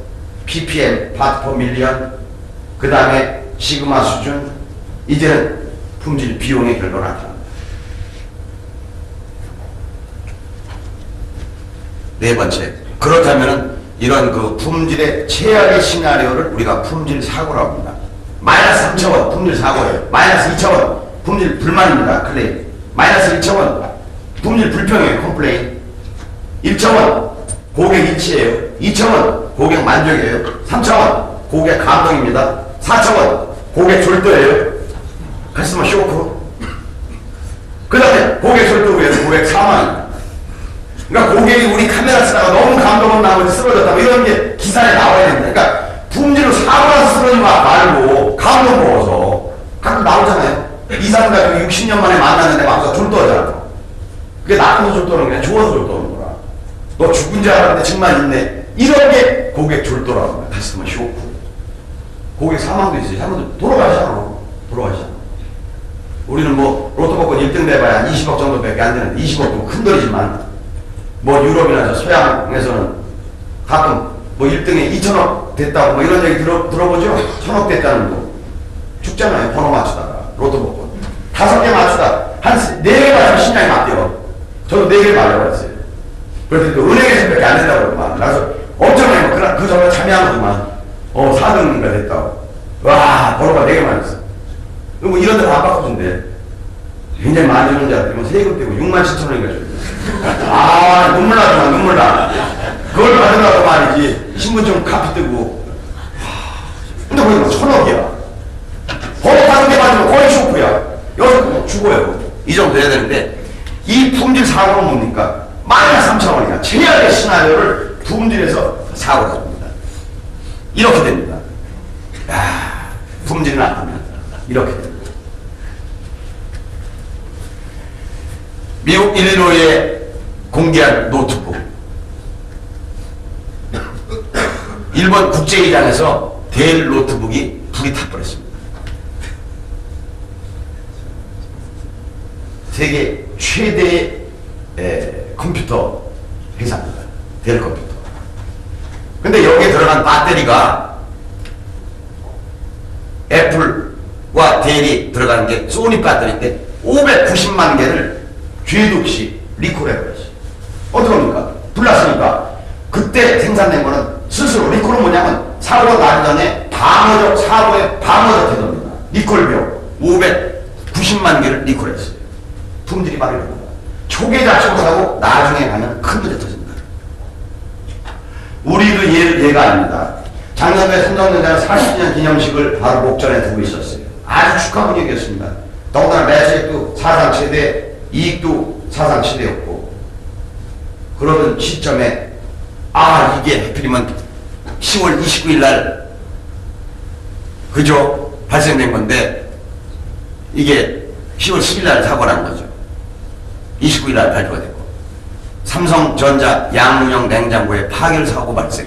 ppm, 파트 퍼 밀리언, 그 다음에 시그마 수준, 이제는 품질 비용의 결과가 나타납니다. 네 번째, 그렇다면은 이런 그 품질의 최악의 시나리오를 우리가 품질 사고라고 합니다. 마이너스 3,000원 품질 사고예요. 마이너스 2,000원 품질 불만입니다. 클레임. 마이너스 1,000원 품질 불평이에요. 컴플레인. 1,000원 고객 일치예요. 2,000원 고객 만족이에요. 3,000원 고객 감동입니다. 4,000원 고객 졸도예요. 카스터머 쇼크. 그 다음에 고객 졸도 후에는 고객 사망입니다. 그러니까 고객이 우리 카메라 쓰다가 너무 감동을 나머지 쓰러졌다 뭐 이런 게 기사에 나와야 됩니다. 그러니까 품질로 사고나서 쓰러지 말고 감동 먹어서 가끔 나오잖아요. 이 사람과 60년 만에 만났는데 막서 졸도하잖아. 그게 나쁘서 졸도는 게 아니라 좋아서 졸도하는 거라. 너 죽은 줄 알았는데 정말 있네. 이런 게 고객 졸도라고 합니다. 카스터머 쇼크. 고객 사망도 있어요. 사람들 돌아가시잖아. 우리는 뭐 로또 복권 1등 내봐야 20억 정도밖에 안 되는데 20억도 큰 돈이지만 뭐 유럽이나 저 서양에서는 가끔 뭐 1등에 2천억 됐다고 뭐 이런 얘기 들어보죠? 1,000억 됐다는 거 죽잖아요. 번호 맞추다가 로또 복권 5개 맞추다 한 4개 맞추면 신장이 막 뛰어. 저도 4개 맞아버렸어요. 그래서 또 은행에서밖에 안 된다고 그러더만. 그래서 엄청나게 그 전에 참여한 거지만 4등인가 됐다고. 와 번호가 4개 맞았어. 뭐 이런 데로 안 바꿔준대. 굉장히 많이 주는 줄 알았더니 세금 떼고 67,000원인가 줘요. 아 눈물 나더만 눈물 나. 그걸 받으라고 말이지. 신분증 카피 뜨고. 근데 거기 뭐 1,000억이야. 번호 5개 맞으면 거의 쇼크야. 여기서 뭐 죽어요. 이 정도 돼야 되는데 이 품질 사고는 뭡니까? 마이너스 3,000원이야. 최악의 시나리오를 품질에서 사고가 줍니다. 이렇게 됩니다. 야, 품질이 나쁘면 이렇게 됩니다. 미국 일리노이에 공개한 노트북. 일본 국제의장에서 델 노트북이 불이 타버렸습니다. 세계 최대의 컴퓨터 회사입니다. 델 컴퓨터. 근데 여기에 들어간 배터리가 애플과 델이 들어가는 게 소니 배터리인데 590만 개를 죄도 없이 리콜해버렸어요. 어떡합니까? 불났으니까. 그때 생산된 거는 스스로, 리콜은 뭐냐면 사고가 나기 전에 사고의 방어적 태도입니다. 리콜비용 590만 개를 리콜했어요. 품질이 바로 이런 겁니다. 초기에 자초하고 나중에 가면 큰 문제 터집니다. 우리도 예가 아닙니다. 작년에 삼성전자는 40주년 기념식을 바로 목전에 두고 있었어요. 아주 축하 분위기였습니다. 더군다나 매수액도 사상 최대, 이익도 사상 최대였고, 그러던 시점에 이게 하필이면 10월 29일 날 그저 발생된 건데 이게 10월 10일 날 사고가 난 거죠. 29일 날 발표가 됐고, 삼성전자 양문형 냉장고에 파열 사고 발생.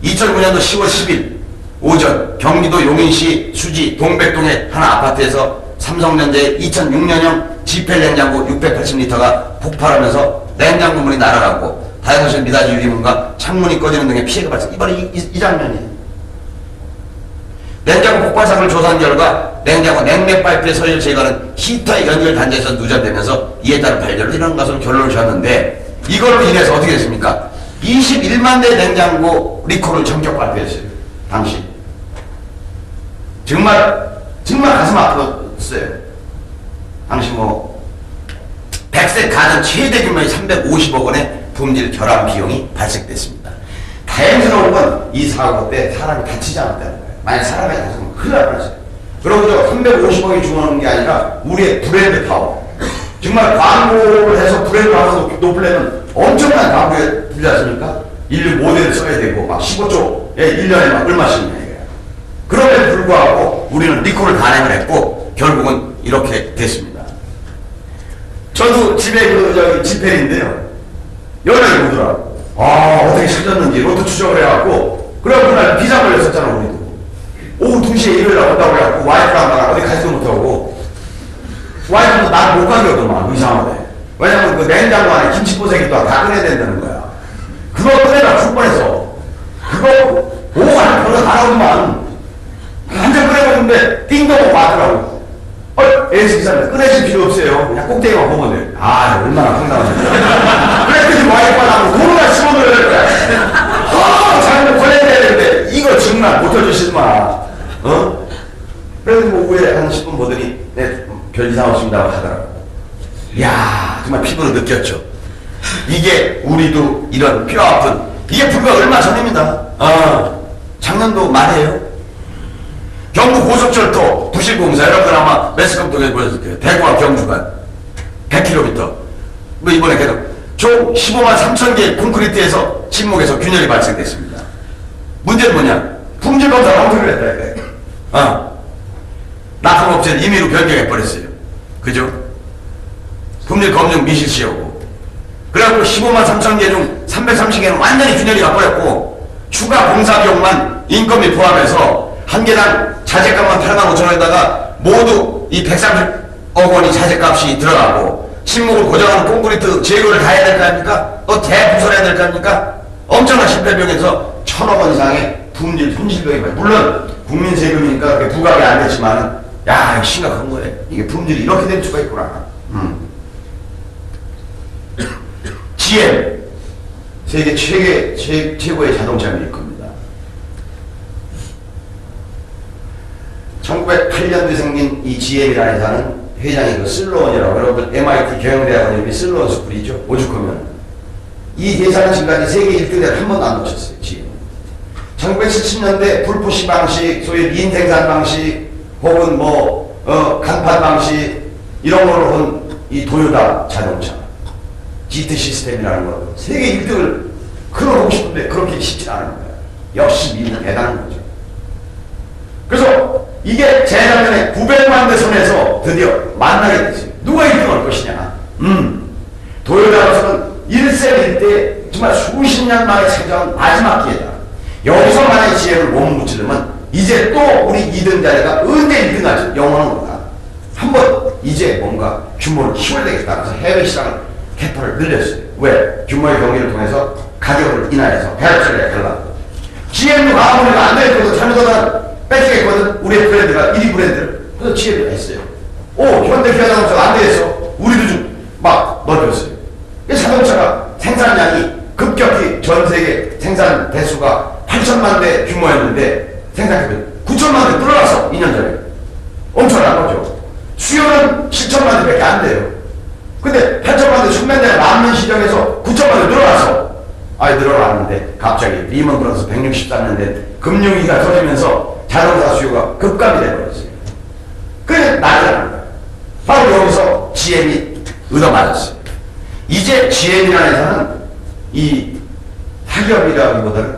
2009년도 10월 10일 오전 경기도 용인시 수지 동백동의 한 아파트에서 삼성전자의 2006년형 지펠 냉장고 680리터가 폭발하면서 냉장고 문이 날아가고 다용실 미닫이 유리문과 창문이 꺼지는 등의 피해가 발생. 이번에 이 장면이에요. 냉장고 폭발 사고를 조사한 결과 냉장고 냉매 파이프의 서열 제거는 히터의 연결 단자에서 누전되면서 이에 따른 발열로 일어난 것으로 결론을 지었는데, 이걸로 인해서 어떻게 됐습니까? 21만 대 냉장고 리콜을 전격 발표했어요. 당시. 정말 가슴 아팠어요. 당시 뭐 100세 가전 최대 규모의 350억 원의 품질 결함 비용이 발생됐습니다. 다행스러운 건 이 사고 때 사람이 다치지 않았다는 거예요. 만약 사람이 다쳤으면 큰일 날 뻔했어요. 그리고 저 350억이 중요한 게 아니라 우리의 브랜드 파워. 정말 광고를 해서 브랜드 파워 높으려면 엄청난 광고에 들지 않습니까? 인류 모델을 써야 되고 막 15조에 1년에 막 얼마씩이냐 이거예요. 그럼에도 불구하고 우리는 리콜을 단행을 했고 결국은 이렇게 됐습니다. 저도 집에 지펠인데요. 연락이 오더라고. 어떻게 실렸는지 로또 추적을 해갖고, 그래서 그날 비자 걸렸었잖아, 우리도. 오후 2시에 일요일 날 온다고 해갖고 와이프랑 나랑 어디 가지도 못하고, 와이프도 날 못 가게 하더만, 이상하대. 왜냐면 그 냉장고 안에 김치포색이 또 다 꺼내야 된다는 거야. 그거 꺼내라 죽 뻔했어. 그거 오후 안에 걸어 나오더만. 한 베이스 기사는 꺼내실 필요 없어요. 그냥 꼭대기만 보면 돼요. 아, 얼마나 황당하십니까. 그랬더니 와이프가 나고 고루가 집어넣어야 거야. 잘못 보내야 되는데, 이거 정말 못해주시지 마. 그래서 뭐 후에 한 10분 보더니, 네, 별 이상 없습니다 하더라고. 이야, 정말 피부로 느꼈죠. 이게 우리도 이런 뼈 아픈, 이게 불과 얼마 전입니다. 작년도 말이에요. 경부 고속철도 부실공사, 여러분 아마 매스컴통에 보셨을 거예요. 대구와 경주간 100km. 뭐 이번에 계속 총 15만 3천 개의 콘크리트에서 침목에서 균열이 발생됐습니다. 문제는 뭐냐? 품질검사를 엉터리를 했다 이거예요. 납품업체는 임의로 변경해버렸어요. 그죠? 품질검증 미실시하고. 그래갖고 15만 3천 개 중 330개는 완전히 균열이 가버렸고, 추가 공사 비용만 인건비 포함해서 한 개당 자재값만 8만 5천 원에다가 모두 이 130억 원이 자재값이 들어가고, 침묵을 고정하는 콘크리트 제거를 다 해야 될 거 아닙니까? 또 대부설해야 될 거 아닙니까? 엄청난 실패비용에서 1,000억 원 이상의 품질 손실비용이 많아요. 물론 국민 세금이니까 그렇게 부각이 안 됐지만, 야, 이거 심각한 거예요. 이게 품질이 이렇게 될 수가 있구나. GM, 세계 최고의 자동차 메이커입니다. 1908년도에 생긴 이 GM이라는 회사는 회장이 그 슬로원이라고, 여러분 MIT 경영대학원 이름이 슬로원 스쿨이죠. 오죽하면 이 회사는 지금까지 세계 1등을 한 번도 안 놓쳤어요. GM. 1970년대 불포시 방식, 소위 린 생산 방식, 혹은 뭐 간판 방식 이런 걸로 본 이 도요타 자동차 GT 시스템이라는 거 세계 1등을 끌어보고 싶은데 그렇게 쉽지 않은 거예요. 역시 미국은 대단한 거죠. 그래서 이게 재작년에 900만 대 선에서 드디어 만나게 됐어요. 누가 1등 할 것이냐. 도요타로서는 1세 1대 정말 수십 년 만에 찾아온 마지막 기회다. 여기서 만약에 지혜를 못 묻히려면 이제 또 우리 2등 자리가 언제 1등 하지? 영원한 거다. 한번 이제 뭔가 규모를 키워야 되겠다. 그래서 해외 시장을 캐파를 늘렸어요. 왜? 규모의 경기를 통해서 가격을 인하해서 배합적이게 하려고. GM도 아무리가 안 되거든. 잘못하면 뺏기겠거든. 우리의 브랜드가 1위 브랜드를. 그래서 GM이 했어요. 오, 현대기아자동차가 안 되겠어. 우리도 좀 막 넓혔어요. 자동차가 생산량이 급격히 전 세계 생산 대수가 8천만 대 규모였는데 생산량이 9천만 대 늘어났어. 2년 전에. 엄청난 거죠. 수요는 7천만 대밖에 안 돼요. 근데 8천만 대 숙면대 남는 시장에서 9천만 대 늘어났어. 아예 늘어났는데 갑자기 리먼 브라더스 163년대 금융위기가 터지면서 자동차 수요가 급감이 돼버렸어요. 그게 난리라는 거예요. 바로 여기서 GM이 얻어맞았어요. 이제 GM이라는 회사는 이 타기업이라기보다는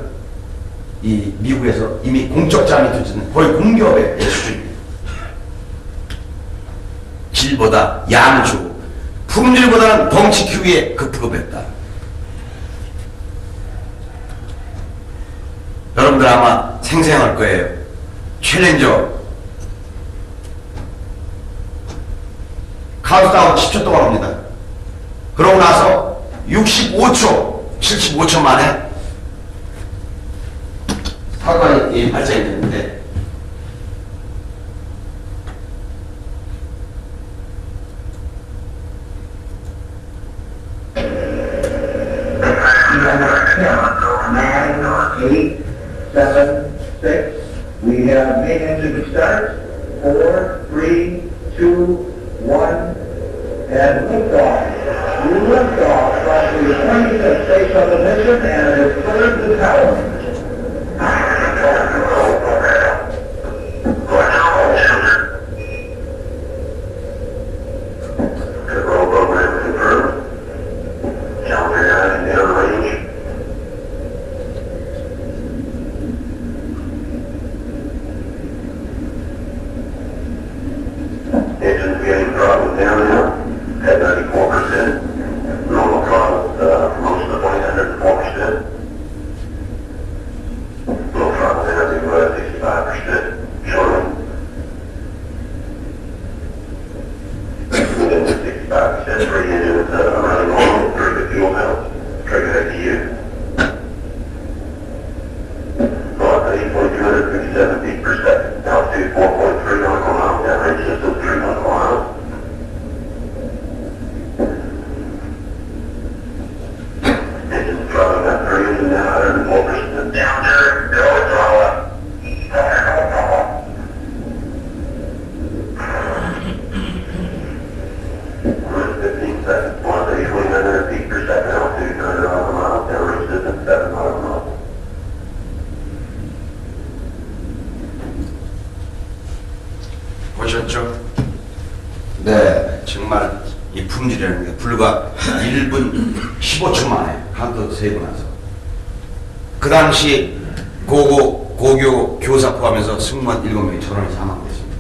이 미국에서 이미 공적 자금이 투자는 거의 공기업의 수준입니다. 질보다 양을 주고 품질보다는 덩치 키우기에 급급했다. 여러분들 아마 생생할 거예요. 챌린저 카운트다운 10초 동안 옵니다. 그러고 나서 65초, 75초 만에 사건이 발생이 됐는데 We have main engine start. 4, 3, 2, 1, and liftoff. We lift off from the point of space of the mission and is cleared the tower. Control program confirmed. Challenger 9 in range. Engines getting throttled down now at 94%. Normal throttle, most of the planes 104%. Low throttle down to 65% shortly. Within the 65%, three engines running normal, very good fuel miles. Trigger back to you. Velocity 2,257 feet per second. Altitude 4.3 nautical miles. Downrange distance 3 nautical miles. 보셨죠? 네, 정말 이 품질이라는 게 불과 1분 15초 만에 한도 세고 나서 그 당시 고교 교사 포함해서 승무원 7명이 전원이 사망됐습니다.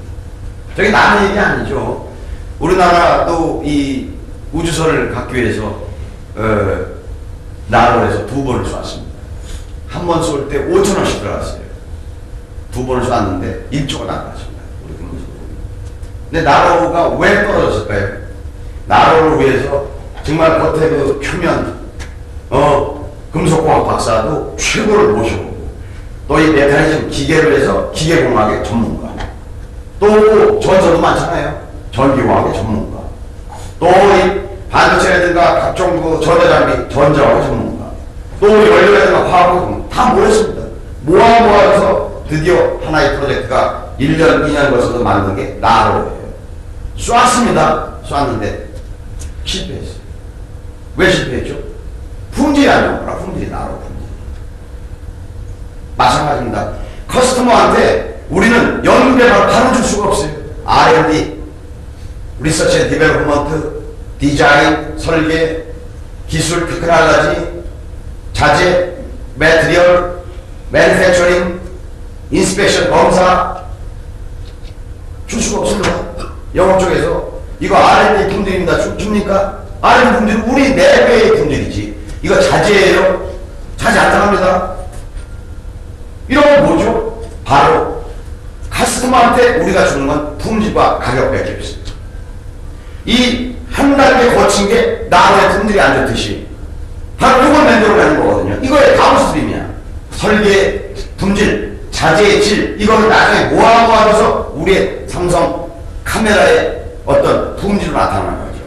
저게 남의 얘기 아니죠. 우리나라도 이 우주선을 갖기 위해서 나로에서 2번을 쏘았습니다. 한 번 쏠 때 5,000원씩 들어갔어요. 2번을 쏘았는데 1조가 나갔습니다. 우리 근무소로. 근데 나로가 왜 떨어졌을까요? 나로를 위해서 정말 겉에 그 표면 금속공학 박사도 최고를 모셔보고 또 이 메커니즘 기계를 해서 기계공학의 전문가, 또 전서도 많잖아요. 전기공학의 전문가, 또 이 반도체라든가 각종 그 전자장비 전자학의 전문가, 또 연료라든가 화학의 전문가 다 모였습니다. 모아서 드디어 하나의 프로젝트가 1년, 2년 걸쳐서 만든 게 나로예요. 쐈습니다. 쐈는데 실패했어요. 왜 실패했죠? 품질이 안 나오더라. 품질이 나로 품질. 마찬가지입니다. 커스터머한테 우리는 연구개발 바로 줄 수가 없어요. R&D, 리서치 앤 디벨롭먼트, 디자인, 설계, 기술, 테크놀로지, 자재, 매트리얼, 매니팩처링, 인스펙션, 검사 줄 수가 없습니다. 영업 쪽에서 이거 R&D 품질입니다. 줍니까? R&D 품질은 우리 4배의 품질이지. 이거 자재예요. 자재 안 들어갑니다. 이런 건 뭐죠? 바로 카스터머한테 우리가 주는 건 품질과 가격밖에 없습니다. 이 한 단계 거친 게 나의 품질이 안 좋듯이 바로 이걸 만들어내는 거거든요. 이거의 다운스트림이야. 설계, 품질, 자재의 질, 이거는 나중에 모아서 우리의 삼성 카메라의 어떤 품질로 나타나는 거죠.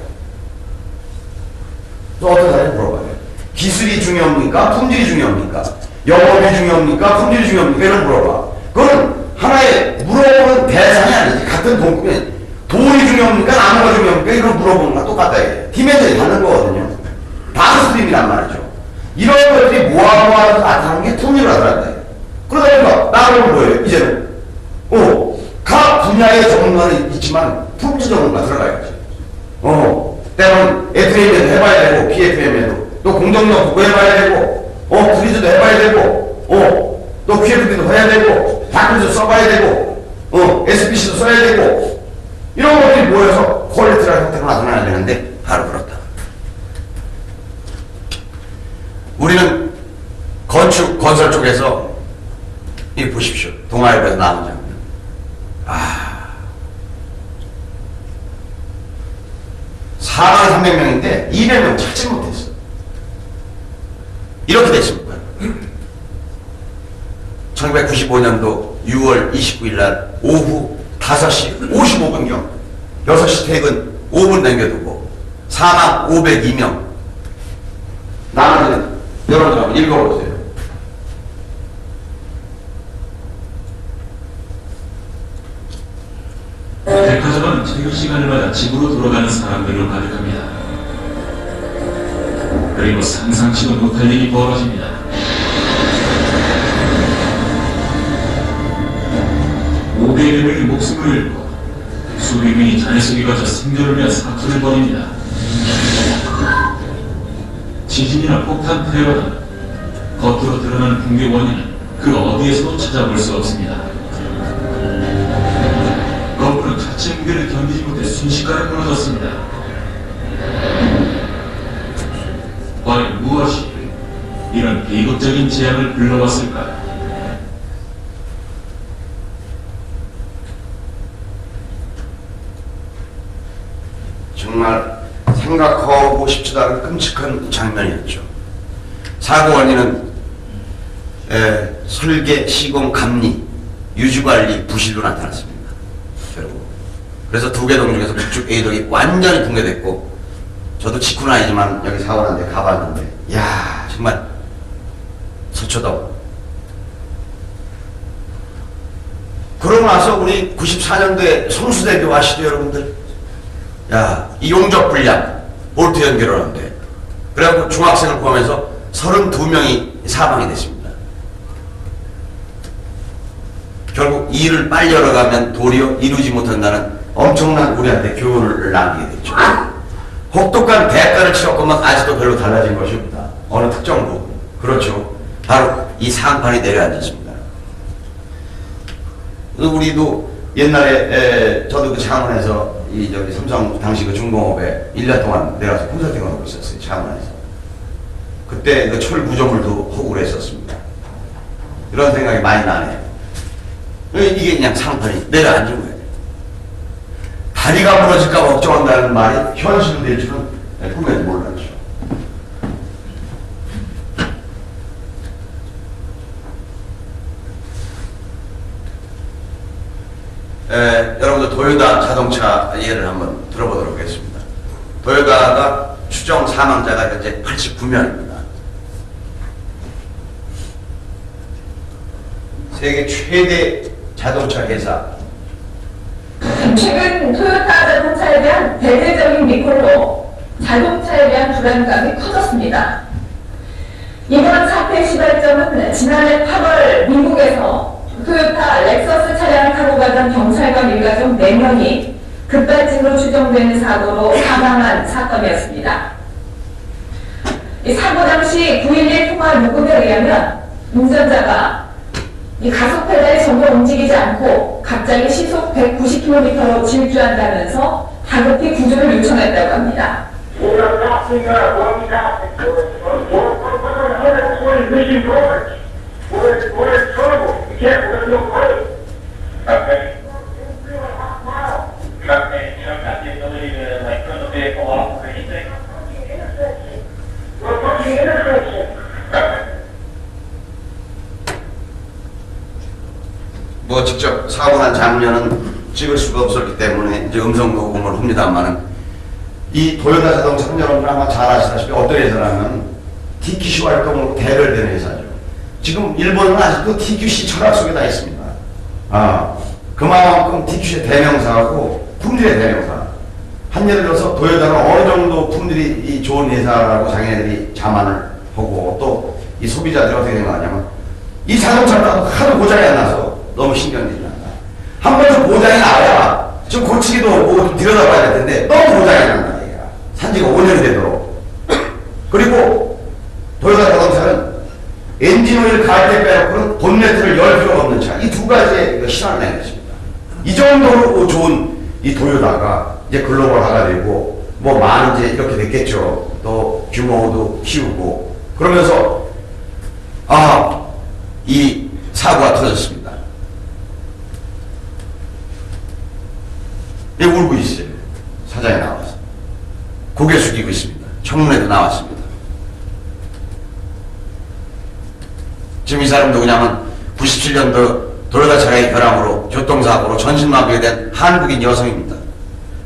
또 어떤 사람이 물어봐요. 기술이 중요합니까? 품질이 중요합니까? 영업이 중요합니까? 품질이 중요합니까? 이런 물어봐. 그건 하나의 물어보는 대상이 아니지. 같은 동급에 돈이 중요합니까? 나무가 중요합니까? 이런 물어보는 거랑 똑같다. 디멘션이 다른 거거든요. 다운스트림이란 말이죠. 이런 것들이 모아서 나타나는 게 품질로 나타난다. 그러다 보니까 나무는 뭐예요? 이제는 각 분야의 전문가는 있지만 품질 전문가 들어가야지. 때로는 FM에도 해봐야 되고 PFM에도 또 공정력 보고 해봐야 되고 프리즈도 해봐야 되고 또 QFD도 해야 되고 다크도 써봐야 되고 SPC도 써야 되고 이런 것들이 모여서 퀄리티라는 형태로 나타나야 되는데 바로 그렇다. 우리는 건설 쪽에서 이 보십시오. 동아일보에서 나온 장면. 사망 300명인데 200명 찾지 못했어. 이렇게 됐습니다. 1995년도 6월 29일 날 오후 5시 55분경 6시 퇴근 5분 남겨두고 사망 502명. 나머지는 여러분들 한번 읽어보세요. 백화점은 퇴근 시간마다 집으로 돌아가는 사람들로 가득합니다. 그리고 상상치도 못할 일이 벌어집니다. 오백여 명이 목숨을 잃고 수백 명이 잔해 속에 갇혀 생존을 위한 사투를 벌입니다. 지진이나 폭탄 테러는 겉으로 드러나는 붕괴 원인은 그 어디에서도 찾아볼 수 없습니다. 건물은 자체 무게를 견디지 못해 순식간에 무너졌습니다. 과연 무엇이 이런 비극적인 재앙을 불러왔을까요? 정말 생각하고 싶지도 않은 끔찍한 장면이었죠. 사고 원인은 설계, 시공, 감리, 유지관리 부실로 나타났습니다. 결국. 그래서 2개 동 중에서 북측 A동이 완전히 붕괴됐고, 저도 직후는 아니지만 여기 사고 났는데 가봤는데, 이야, 정말 서초동. 그러고 나서 우리 94년도에 성수대교 아시죠, 여러분들? 야, 이 용접불량, 볼트 연결을 하는데, 그래갖고 중학생을 포함해서 32명이 사망이 됐습니다. 결국 일을 빨리 열어가면 도리어 이루지 못한다는 엄청난 우리한테 교훈을 남기게 됐죠. 혹독한 대가를 치렀건만 아직도 별로 달라진 것이 없다. 어느 특정 부분. 그렇죠. 바로 이 상판이 내려앉았습니다. 우리도 옛날에 저도 그 창원에서 이 저기 삼성 당시 그 중공업에 1년 동안 내려가서 컨설팅을 하고 있었어요. 창원에서. 그때 그 철 구조물도 호구를 했었습니다. 이런 생각이 많이 나네요. 이게 그냥 상판이 내려앉은 거예요. 다리가 부러질까 걱정한다는 말이 현실될 줄은 꿈에도 몰랐죠. 여러분들 도요타 자동차 예를 한번 들어보도록 하겠습니다. 도요타가 추정 사망자가 현재 89명입니다. 세계 최대 자동차 회사. 최근 토요타 자동차에 대한 대대적인 리콜로 자동차에 대한 불안감이 커졌습니다. 이번 사태의 시발점은 지난해 8월 미국에서 토요타 렉서스 차량을 타고 가던 경찰관 일가족 4명이 급발진으로 추정되는 사고로 사망한 사건이었습니다. 이 사고 당시 911 통화 녹음에 의하면 운전자가 이 가속 페달이 전혀 움직이지 않고 갑자기 시속 190km로 질주한다면서 다급히 구조를 요청했다고 합니다. We're passing one traffic. We're 120 mission doors. We're in trouble. We can't, we're no way. Okay. Okay, you don't have the ability to like turn the vehicle off or anything? We're approaching the intersection. Okay. 뭐 직접 사고 난 장면은 찍을 수가 없었기 때문에 이제 음성 녹음을 합니다만은 이 도요타 자동차는 여러분 아마 잘 아시다시피 어떤 회사라면 TQC 활동으로 대별되는 회사죠. 지금 일본은 아직도 TQC 철학 속에 다 있습니다. 그만큼 TQC의 대명사하고 품질의 대명사. 한 예를 들어서 도요타는 어느 정도 품질이 좋은 회사라고 자기네들이 자만을 하고 또 이 소비자들이 어떻게 생각하냐면 이 자동차가 하도 고장이 안 나서 너무 신경질이 난다. 한 번도 고장이 나야 좀 고치기도 뭐 좀 들여다봐야 될 텐데 너무 고장이 난다. 산지가 5년이 되도록. 그리고 도요타 자동차는 엔진 오일 갈 때 빼놓고는 본네트를 열 필요가 없는 차. 이 두 가지의 신화를 내겠습니다. 이 정도로 좋은 이 도요타가 이제 글로벌화가 되고 뭐 많이 이제 이렇게 됐겠죠. 또 규모도 키우고 그러면서 이 사고가 터졌습니다. 예, 울고 있어요. 사장이 나와서. 고개 숙이고 있습니다. 청문회도 나왔습니다. 지금 이 사람 누구냐면 97년도 도요타 차량의 결함으로 교통사고로 전신마비가 된 한국인 여성입니다.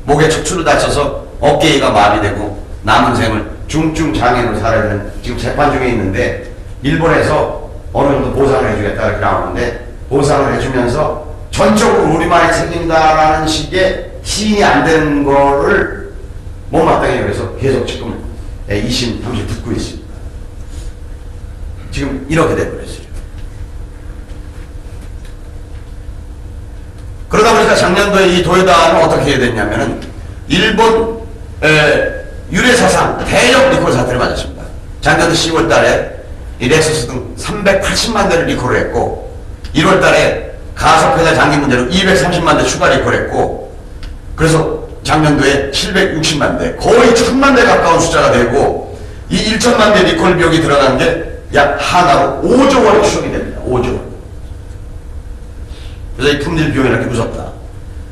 목에 척추를 다쳐서 어깨가 마비되고 남은 생을 중증 장애로 살아야 되는 지금 재판 중에 있는데 일본에서 어느 정도 보상을 해주겠다 이렇게 나오는데 보상을 해주면서 전적으로 우리만이 책임다라는 식의 시인이 안 되는 거를 못마땅해 그래서 계속 지금 2심, 3심 듣고 있습니다. 지금 이렇게 돼버렸어요. 그러다 보니까 작년도에 이 도요타는 어떻게 해야 됐냐면은 일본 유례사상 대형 리콜 사태를 맞았습니다. 작년 10월 달에 이 렉서스 등 380만 대를 리콜을 했고 1월 달에 가속페달 장기 문제로 230만 대 추가 리콜했고 그래서 작년도에 760만 대 거의 1000만 대 가까운 숫자가 되고 이 1천만 대 리콜 비용이 들어간 게 약 하나로 5조 원이 추정이 됩니다. 5조 원. 그래서 이 품질 비용이 이렇게 무섭다.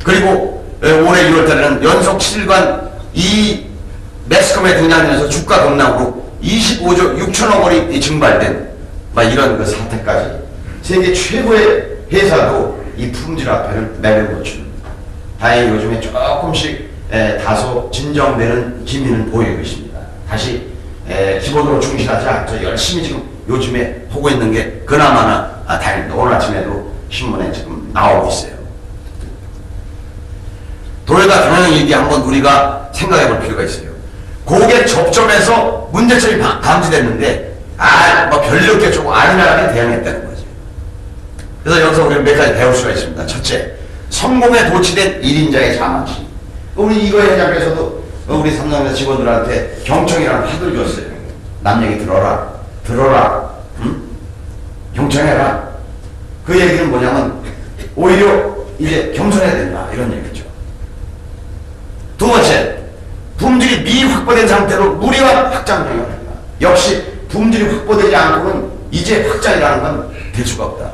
그리고 올해 1월 달에는 연속 7일간 이 매스컴에 등장하면서 주가 급락으로 25조 6천억 원이 증발된 이런 그 사태까지 세계 최고의 회사도 이 품질 앞에는 매를 못 줍니다. 다행히 요즘에 조금씩 다소 진정되는 기미는 보이고 있습니다. 다시 기본으로 충실하지 않죠. 열심히 지금 요즘에 하고 있는 게 그나마나 다행입니다. 오늘 아침에도 신문에 지금 나오고 있어요. 도요타 경영 얘기 한번 우리가 생각해 볼 필요가 있어요. 고객 접점에서 문제점이 감지됐는데 뭐 별일 없게 조금 안일하게 대응했다는 거죠. 그래서 여기서 우리가 몇 가지 배울 수 수가 있습니다. 첫째, 성공에 도취된 1인자의 자만심. 우리 이거에 대해서도 우리 삼성에서 직원들한테 경청이라는 화두를 줬어요. 남 얘기 들어라. 응? 경청해라. 그 얘기는 뭐냐면 오히려 이제 겸손해야 된다 이런 얘기죠. 두 번째, 품질이 미확보된 상태로 무리와 확장 중입니다. 역시 품질이 확보되지 않고는 이제 확장이라는 건 될 수가 없다.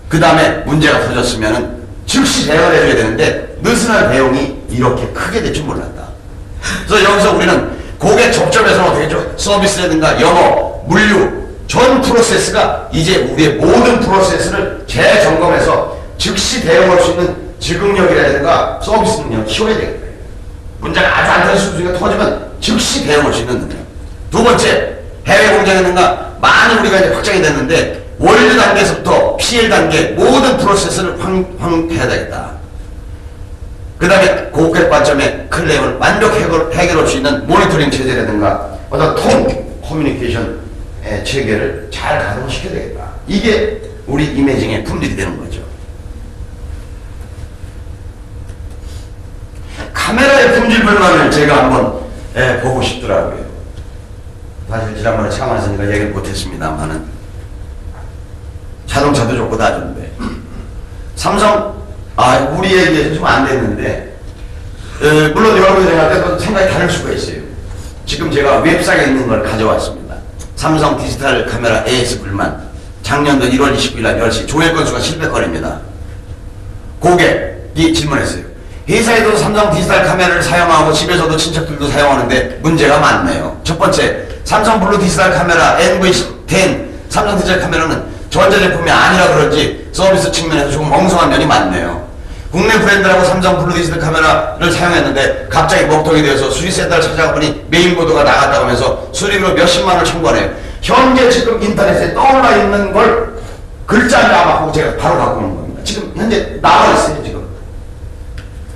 그 다음에 문제가 터졌으면 즉시 대응을 해줘야 되는데 느슨한 대응이 이렇게 크게 될 줄 몰랐다. 그래서 여기서 우리는 고객 접점에서는 어떻게 했죠? 서비스라든가 영업, 물류, 전 프로세스가 이제 우리의 모든 프로세스를 재점검해서 즉시 대응할 수 있는 즉응력이라든가 서비스 능력을 키워야 되겠다. 문제가 아주 안 터질 수가 터지면 즉시 대응할 수 있는 능력. 두 번째, 해외 공장이라든가 많이 우리가 이제 확장이 됐는데 원료 단계에서부터 PL 단계 모든 프로세스를 해야 되겠다. 그 다음에 고객 관점의 클레임을 완벽히 해결할 수 있는 모니터링 체제라든가 어떤 커뮤니케이션 체계를 잘 가동시켜야 되겠다. 이게 우리 이미징의 품질이 되는 거죠. 카메라의 품질 불만을 제가 한번 보고 싶더라고요. 사실 지난번에 차관했으니까 얘기를 못했습니다만은 자동차도 좋고 다 좋은데 삼성 우리에게 좀 안 됐는데 물론 여러분이 생각할 때도 생각이 다를 수가 있어요. 지금 제가 웹상에 있는 걸 가져왔습니다. 삼성 디지털 카메라 AS 불만 작년도 1월 29일 날 10시 조회 건수가 700건입니다. 고객이 질문했어요. 회사에도 삼성 디지털 카메라를 사용하고 집에서도 친척들도 사용하는데 문제가 많네요. 첫 번째, 삼성 블루 디지털 카메라 NV10 삼성 디지털 카메라는 전자제품이 아니라 그런지 서비스 측면에서 조금 엉성한 면이 많네요. 국내 브랜드라고 삼성 블루 디지털 카메라를 사용했는데 갑자기 먹통이 되어서 수리센터를 찾아가보니 메인보드가 나갔다고 하면서 수리비로 몇십만원을 청구하네요. 현재 지금 인터넷에 떠올라 있는 걸 글자를 아마하고 제가 바로 갖고 오는 겁니다. 지금 현재 나와 있어요. 지금.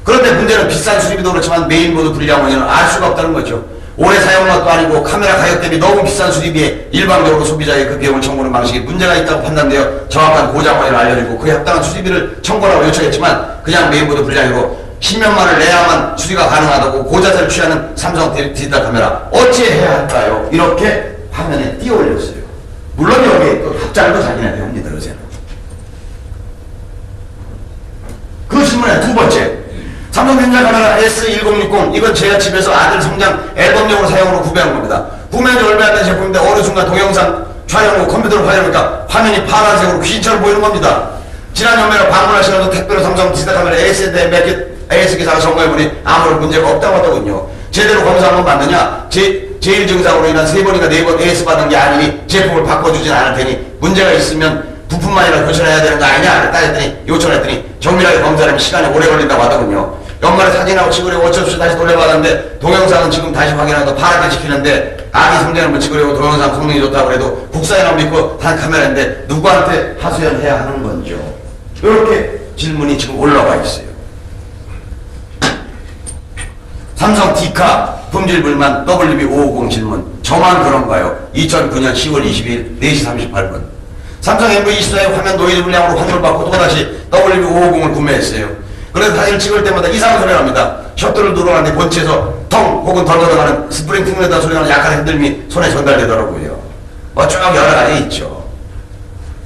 그런데 문제는 비싼 수리비도 그렇지만 메인보드 불량 원인을 알 수가 없다는 거죠. 오래 사용한 것도 아니고 카메라 가격 대비 너무 비싼 수리비에 일방적으로 소비자의 그 비용을 청구하는 방식이 문제가 있다고 판단되어 정확한 고장 원인을 알려주고 그에 합당한 수리비를 청구하라고 요청했지만 그냥 메인보드 불량이고 10몇만을 내야만 수리가 가능하다고 고자세를 취하는 삼성 디지털 카메라 어찌해야 할까요? 이렇게 화면에 띄워 올렸어요. 물론 여기에 또 답장도 자기네들이 합니다. 그 질문의 두 번째, 삼성전자 카메라 S1060 이건 제가 집에서 아들 성장 앨범용으로 사용으로 구매한 겁니다. 구매한 지 얼마 안 된 제품인데 어느 순간 동영상 촬영 후 컴퓨터로 활용하니까 화면이 파란색으로 귀신처럼 보이는 겁니다. 지난 연말에 방문하시면서 택배로 삼성 디지털 카메라 AS 기사가 점검해보니 아무런 문제가 없다고 하더군요. 제대로 검사 한번 받느냐? 제일 증상으로 인한 3번인가 4번 AS 받은 게 아니니 제품을 바꿔주진 않을 테니 문제가 있으면 부품만이라 교체해야 되는 거 아니냐? 따졌더니 요청했더니 정밀하게 검사하면 시간이 오래 걸린다고 하더군요. 연말에 사진하고 찍으려고 어쩔 수 없이 다시 돌려받았는데 동영상은 지금 다시 확인하고 파랗게 찍히는데 아기 성장을 뭐 찍으려고 동영상 성능이 좋다고 해도 국산이라고 믿고 단 카메라인데 누구한테 하소연해야 하는 건죠? 이렇게 질문이 지금 올라와 있어요. 삼성 디카 품질 불만 WB550 질문 저만 그런가요? 2009년 10월 22일 4시 38분 삼성 MV24의 화면 노이즈 불량으로 환불 받고 또다시 WB550을 구매했어요. 그래서 사진을 찍을 때마다 이상한 소리가 납니다. 셔터를 누르는데 본체에서 텅 혹은 덜덜하는 스프링 튕겨낸다는 소리가 나는 약간 흔들림이 손에 전달되더라고요. 뭐 쭉 여러 가지 있죠.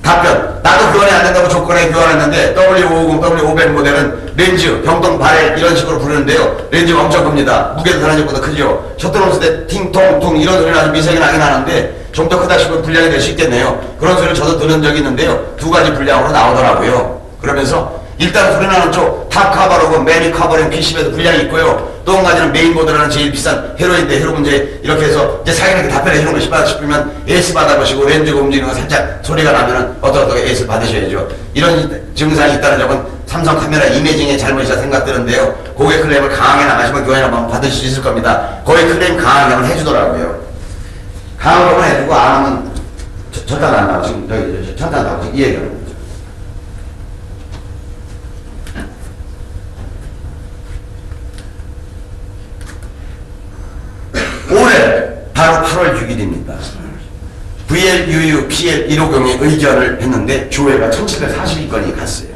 답변, 나도 교환이 안 된다고 조건에 교환했는데 W550, W500 모델은 렌즈, 병동, 바렐 이런 식으로 부르는데요. 렌즈가 엄청 큽니다. 무게도 다른 적보다 크죠. 셔터 놓을 때 팅통통 이런 소리가 아주 미세하게 나긴 하는데 좀 더 크다 싶으면 불량이 될 수 있겠네요. 그런 소리를 저도 들은 적이 있는데요. 두 가지 불량으로 나오더라고요. 그러면서 일단 소리 나는 쪽 탑 카바로고 메리 카바링 PCB에도 불량이 있고요. 또 한 가지는 메인보드라는 제일 비싼 헤로인데 헤로 문제 이렇게 해서 이제 자기네게 답변해 주는 것이 받아 싶으면 AS 받아보시고 렌즈가 움직이는 거 살짝 소리가 나면은 어떻게 AS 받으셔야죠. 이런 증상이 있다는 점은 삼성 카메라 이미징의 잘못이라 생각되는데요. 고객 클레임을 강하게 나가시면 교환 한번 받으실 수 있을 겁니다. 거의 클레임 강하게 하면 해주더라고요. 강하게 해주고 안 하면 절단 안 나고 지금 여기 절단 나고 이 얘기하는 거죠. 올해 바로 8월 6일입니다. VLUU, PL PL150에 의견을 했는데 조회가 1742건이 갔어요.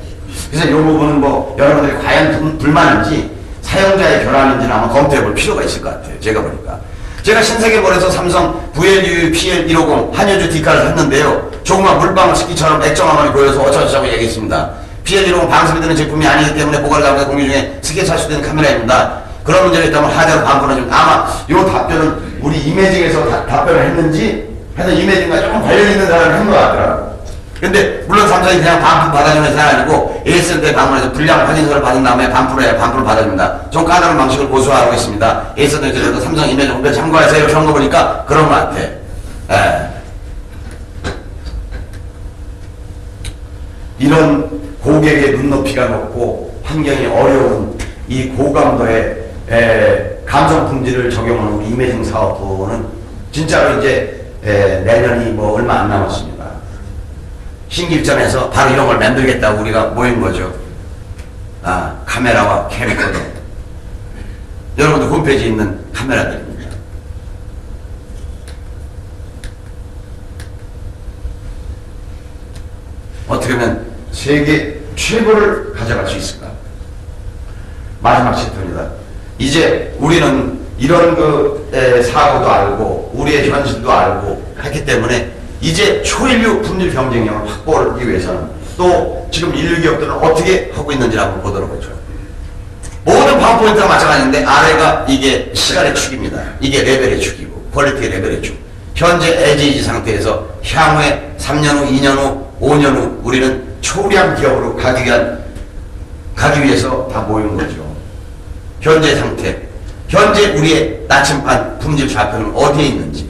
그래서 이 부분은 뭐 여러분들이 과연 불만인지 사용자의 결함인지는 아마 검토해 볼 필요가 있을 것 같아요. 제가 보니까. 제가 신세계몰에서 삼성 VLU PL150 한효주 디카를 샀는데요. 조그만 물방울 습기처럼 액정화면이 보여서 어쩌고저쩌고 얘기했습니다. PL150 방습이 되는 제품이 아니기 때문에 보관감과 공유 중에 쉽게 찰수되는 카메라입니다. 그런 문제가 있다면 하자고 반문을 좀 아마 이 답변은 우리 이매징에서 답변을 했는지 하여튼 이매징과 조금 관련 있는 사람이 한 것 같더라고요. 근데 물론 삼성이 그냥 반품 받아주는 회사가 아니고 AS센터에 방문해서 불량 확인서를 받은 다음에 반품을 받아줍니다. 좀 까다로운 방식을 고수하고 있습니다. AS센터에서 삼성 이메일 홈페이지 참고하세요. 이렇게 한 거 보니까 그런 것 같아. 이런 고객의 눈높이가 높고 환경이 어려운 이 고감도의 감성 품질을 적용하는 우리 이매징 사업부는 진짜로 이제 내년이 뭐 얼마 안 남았습니다. 신길전에서 바로 이런 걸 만들겠다고 우리가 모인 거죠. 카메라와 캐릭터도. 여러분들 홈페이지에 있는 카메라들입니다. 어떻게 하면 세계 최고를 가져갈 수 있을까? 마지막 챕터입니다. 이제 우리는 이런 사고도 알고 우리의 현실도 알고 했기 때문에 이제 초인류 품질 경쟁력을 확보하기 위해서는 또 지금 인류 기업들은 어떻게 하고 있는지 한번 보도록 하죠. 모든 파워포인트가 마찬가지인데 아래가 이게 시간의 축입니다. 이게 레벨의 축이고 퀄리티의 레벨의 축. 현재 에지이지 상태에서 향후에 3년 후, 2년 후, 5년 후 우리는 초량 기업으로 가기 위해서 다 모인 거죠. 현재 상태. 현재 우리의 나침반 품질 좌표는 어디에 있는지.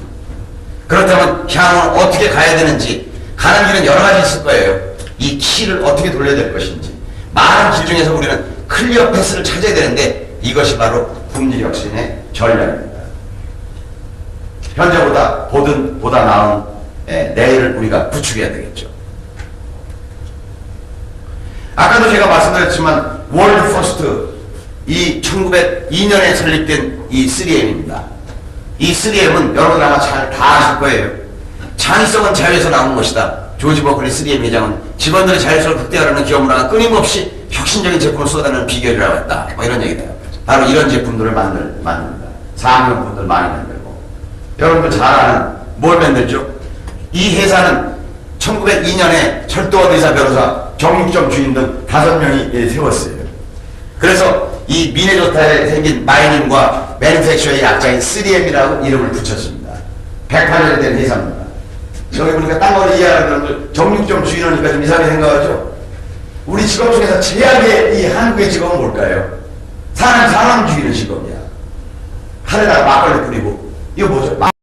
그렇다면 향후는 어떻게 가야 되는지 가는 길은 여러 가지 있을 거예요. 이 키를 어떻게 돌려야 될 것인지 많은 길 중에서 우리는 클리어 패스를 찾아야 되는데 이것이 바로 품질 혁신의 전략입니다. 현재보다 보다 나은 내일을 우리가 구축해야 되겠죠. 아까도 제가 말씀드렸지만 월드 퍼스트 이 1902년에 설립된 이 3M입니다. 이 3M은 여러분 아마 다 아실 거예요. 창의성은 자유에서 나온 것이다. 조지 버클리 3M 회장은 직원들의 자율성을 극대화하는 기업 문화가 끊임없이 혁신적인 제품을 쏟아내는 비결이라고 했다. 뭐 이런 얘기다. 바로 이런 제품들을 만듭니다. 사업용품들 많이 만들고. 여러분들 잘 아는 뭘 만들죠? 이 회사는 1902년에 철도원 의사 변호사, 정육점 주인 등 5명이 세웠어요. 그래서 이 미네조타에 생긴 마이닝과 매니팩처의 약자인 3M이라고 이름을 붙였습니다. 108년이 된 회사입니다. 여기 보니까 딴 거를 이해하는 사람들 정육점 주인이니까 좀 이상하게 생각하죠? 우리 직업 중에서 최악의 이 한국의 직업은 뭘까요? 사람 죽이는 직업이야. 하늘에다가 막걸리 뿌리고 이거 뭐죠?